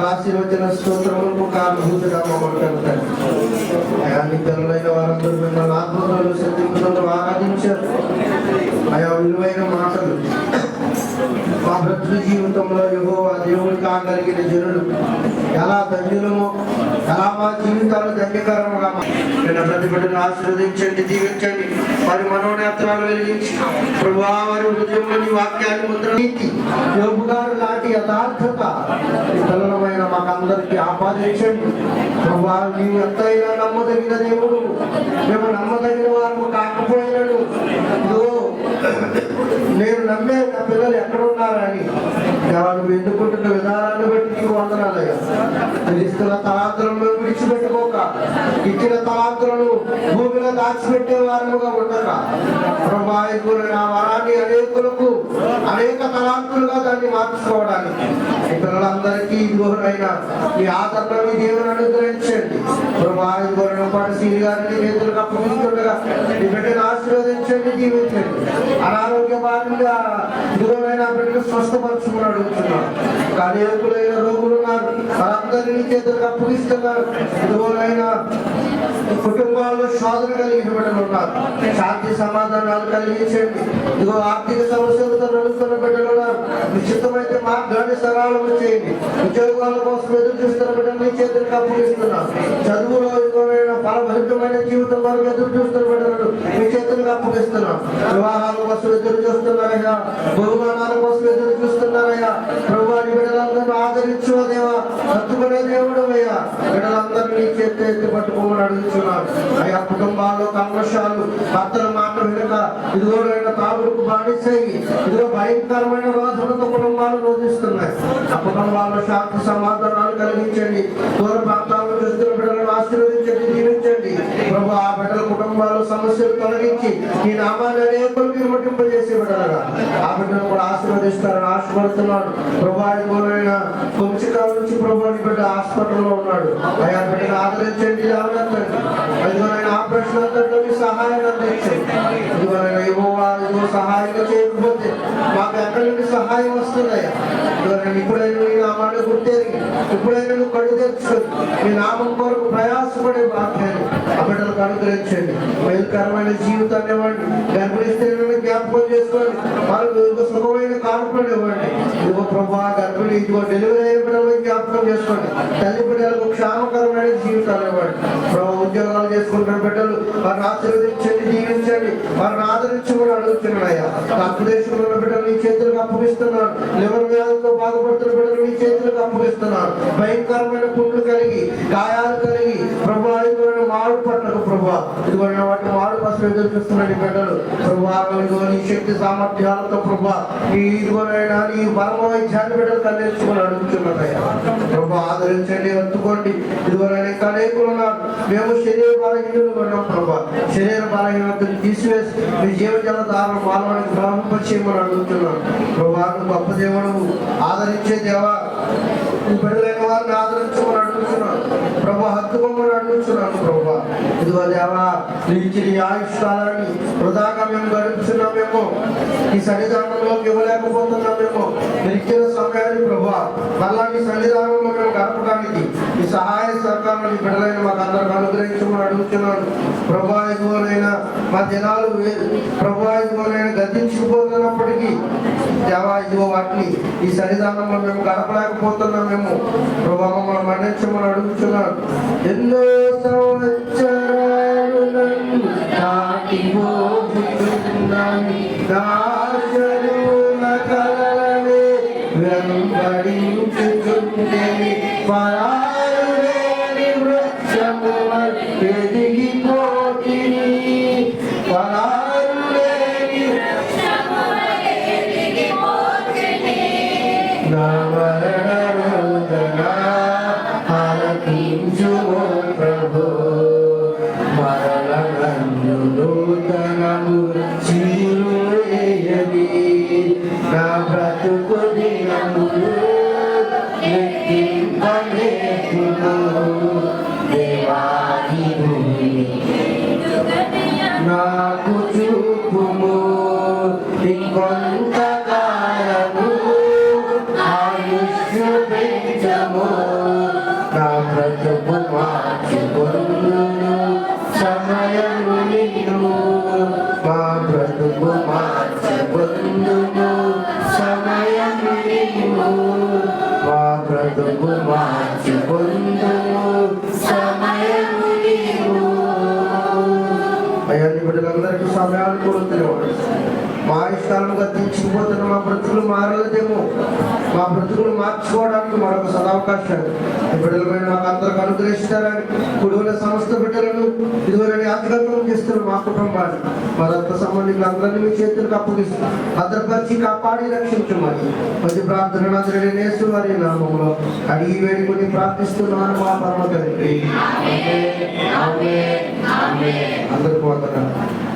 ఆశీర్వచన స్తోత్రములకు కారణభూతుగా మమ్మల్ని కలుగుతారు. అయా నిత్యులైన వారందరూ మిమ్మల్ని ఆత్మలో శక్తిలో ఆరాధించారు. ఆయా విలువైన మాటలు మా బ్రతుకు జీవితంలో యెహోవా దేవునికి ఆగలిగిన జనులు ఎలా ధన్యులమో, ఎలా మా జీవితాలు ధన్యకరంగా ప్రతి బిడ్డను ఆశీర్వదించండి, దీవించండి. వారి మనోనేత్రాలు వెలిగించి ప్రభువా వారి హృదయంలోని వాక్యాన్ని ముద్ర నీతి యోబు గారు లాంటి యథార్థత పిల్లలమైన మాకందరికీ ఆపాదించండి. ప్రభువా నీవు ఎంతైనా నమ్మదగిన దేవుడు, మేము నమ్మదగిన వారు కాకపోయినాడు. నేను నమ్మే నా పిల్లలు ఎక్కడ ఉన్నారని వాళ్ళు ఎన్నుకుంటున్న విధానాన్ని బట్టి నీకు వందనాలయ్యా. ఇస్తున్న తలాంతులను విడిచిపెట్టుకోక, ఇచ్చిన తలాంతులను భూమిలో దాచిపెట్టే వారముగా ఉండక ప్రభావికులు నా వరాన్ని అనేకులకు అనేక తలాంతులుగా దాన్ని మార్చుకోవడానికి ఈ పిల్లలందరికీ ఇదిగోనైనా మీ ఆదరణ మీ దేవుని అనుగ్రహించండి. ప్రభావికులను పడిసీని గారిని చేతులకు అప్పగిస్తుండగా ఈ బిడ్డను ఆశీర్వదించండి, దీవించండి. అనారోగ్య బాధగా ఇదిగోనైనా బిడ్డను స్వస్థపరచుకుని అడుగుతున్నాను. అనేకులైన రోగులు ఉన్నారు, వారందరినీ చేతులకు అప్పగిస్తున్నారు. ఇదిగోనైనా కుటుంబాల్లో శోధన కలిగిన బిడ్డలు ఉన్నారు, శాంతి సమాధానాలు కలిగించండి. ఇదిగో ఆర్థిక సమస్యలతో నడుస్తున్న బిడ్డలు ఉన్నారు, నిశ్చితమైతే మార్గాన్ని సరళం చేయండి. ఉద్యోగాల కోసం ఎదురు చూస్తున్న బిడ్డలు మీ చేతులకు అప్పగిస్తున్నాం. చదువులో ఇదిగోనైనా ఫలభరితమైన జీవితం వరకు ఎదురు చూస్తున్న బిడ్డలు మీ చేతులకు అప్పగిస్తున్నాం. వివాహాల కోసం ఎదురు చూస్తున్నారయ్యా, బహుమానాల కోసం ఎదురు చూస్తున్నారయ్యా. ప్రభువారి బిడ్డలందరూ ఆదరించు దేవా, హత్తుకునే దేవుడు అయ్యా. బిడ్డలందరినీ చేతి ఎత్తి పట్టుకోమని అడుగుతున్నాను అయ్యా. కుటుంబాల్లో కల్మషాలు, భర్తల మాట వెనుక ఇదిగోనైనా తాగుడుకు బానిసయ్యి ఇదిగో భయంకరమైన రోధనతో కుటుంబాలు రోధిస్తున్నాయి. ఆ కుటుంబాల్లో శాంతి సమాధానాలు కలిగించండి. దూర ప్రాంతాలను చూస్తున్న బిడ్డలను ఆశీర్వదించండి, దీవించండి. ప్రభు ఆ బిడ్డల కుటుంబాల్లో సమస్యలు తొలగించి ఈ నామాన్ని అనేకులు మీరు ముట్టింపజేసే బిడ్డలుగా ఆ బిడ్డను కూడా ఆశీర్వదిస్తారని ఆశపడుతున్నాడు. ప్రభావితమైన కొంచెం కాలం నుంచి ప్రభావి బిడ్డ హాస్పిటల్లో ఉన్నాడు. ఆయా బిడ్డను ఆదరించండి, ఆనందండి. ఇదిగోనైనా ఆపరేషన్ అంతట్లో మీ సహాయాన్ని అందించండి. ఇదిగోనైనా ఇదిగో సహాయంగా చేయకపోతే మాకు ఎక్కడి నుండి సహాయం వస్తుందయ్యా. ఇదిగోనైనా ఇప్పుడైనా మీ నామాన్ని గుర్తెరిగి ఇప్పుడైనా నువ్వు కళ్ళు తెచ్చుకొని మీ నామం కొరకు ప్రయాసపడే భాగ్యాన్ని ఆ బిడ్డలకు అనుగ్రహించండి. భయంకరమైన జీవితాన్ని ఇవ్వండి. గర్భిణీ స్త్రీలను జ్ఞాపకం చేసుకోండి, వాళ్ళకు సుఖమైన కానుకలు ఇవ్వండి. ఇదిగో ప్రభా గర్భిణి ఇదిగో డెలివరీ అయిన బిడ్డలను జ్ఞాపకం చేసుకోండి. తల్లి బిడ్డలకు క్షేమకరమైన జీవితాలు ఇవ్వండి. ప్రభు ఉద్యోగాలు చేసుకుంటున్న బిడ్డలు వారిని ఆశీర్వదించండి, దీవించండి. వారిని ఆదరించమని అడుగుతున్నాయ్యా. భారతదేశంలో ఉన్న బిడ్డలు నీ చేతులకు అప్పగిస్తున్నాను. లివర్ వ్యాధులతో బాధపడుతున్న బిడ్డలు నీ చేతులకు అప్పగిస్తున్నాను. భయంకరమైన పుండ్లు కలిగి గాయాలు కలిగి ప్రభు ఇదిగోనైనా మాడు పట్లకు ప్రభా ఇదిగోనైనా వాటి మాడు కోసం ఎదురు చూస్తున్నాడు బిడ్డలు. ప్రభు ఇదిగో నీ శక్తి సామర్థ్యాలతో ప్రభా ఈ ఇదిగోనైనా నీ పరమవైద్యాన్ని బిడ్డలు కల్పించుకొని అడుగుతున్నాయ్యా. ప్రభు ఆదరించండి, ఎత్తుకోండి. ఇదిగోనైనా ఇంకా అనేకులు ఉన్నారు, మేము శరీర బలహీనులు ఉన్నాం ప్రభా. శరీర బలహీనతను తీసివేసి మీ జీవజల దారులు మానవానికి ప్రారంభించేయమని అడుగుతున్నాను. ప్రభా గొప్ప దేవుడు, ఆదరించే దేవా, బిడ్డలైన వారిని ఆదరించమని అడుగుతున్నాను ప్రభా. హత్తుకోమని అడుగుతున్నాను ప్రభా. ఇదిగో దేవా, నీ ఇచ్చిన ఆయుష్కాలాన్ని వృధాగా మేము గడుపుతున్నామేమో, ఈ సన్నిధానంలోకి ఇవ్వలేకపోతున్నామేమో. మీరు ఇచ్చిన సమయాన్ని ప్రభా మళ్ళా నీ సన్నిధానంలో మేము గడపడానికి ఈ సహాయ సహకారాన్ని బిడ్డలైన మాకు అందరికి అనుగ్రహించమని అడుగుతున్నాను ప్రభా. ఇదిగోనైనా మా దినాలు ప్రభా ఇదిగోనైనా గతించిపోతున్నప్పటికీ దేవా ఇదిగో వాటిని ఈ సన్నిధానంలో మేము గడపలేకపోతున్నామేమో ప్రభా. మమ్మల్ని మన్నించమని అడుగుతున్నాను. ఎన్నో సంవత్సరాలు నన్ను దాటిపోతున్నాయి, దాచరుల కలలనే వెంబడించుచుండెని. పరారులేని వృక్షము ఎదిగిపోతిని, పరారులేని నా మరణ రోదన ఆలకించుమో ప్రభు. మరణ నన్ను నూతనము చిరువేయని ఉన్నంతకాలము ఆయుష్ను పెంచము. నా బ్రతుకు మార్చుకొందును సమయము నిన్ను. మా బ్రతుకు మార్చుకొందును సమయము నిన్ను. మా బ్రతుకు మార్చుకొందును సమయము నిన్ను. అయ్యా నీ బిడ్డలందరికీ సమయాలు కోరుతున్నాడు. మా ఇష్టాలను గతించిపోతున్న మా బ్రతుకులు మారలేదేమో. మా బ్రతుకులు మార్చుకోవడానికి మరొక సదవకాశాలు ఈ బిడ్డలపైన మాకు అందరికి అనుగ్రహిస్తారని కుడుగుల సమస్త బిడ్డలను ఇదివరని ఆత్మగతం చేస్తున్న మా కుటుంబాన్ని మా రక్త సంబంధికులు అందరినీ మీ చేతులకు అప్పగిస్తూ భద్రపరిచి కాపాడి రక్షించమని ప్రతి ప్రార్థన నేసు వారి నామంలో అడిగి వేడుకొని ప్రార్థిస్తున్నాను మా పరమ తండ్రి. అందరికీ వందనాలు.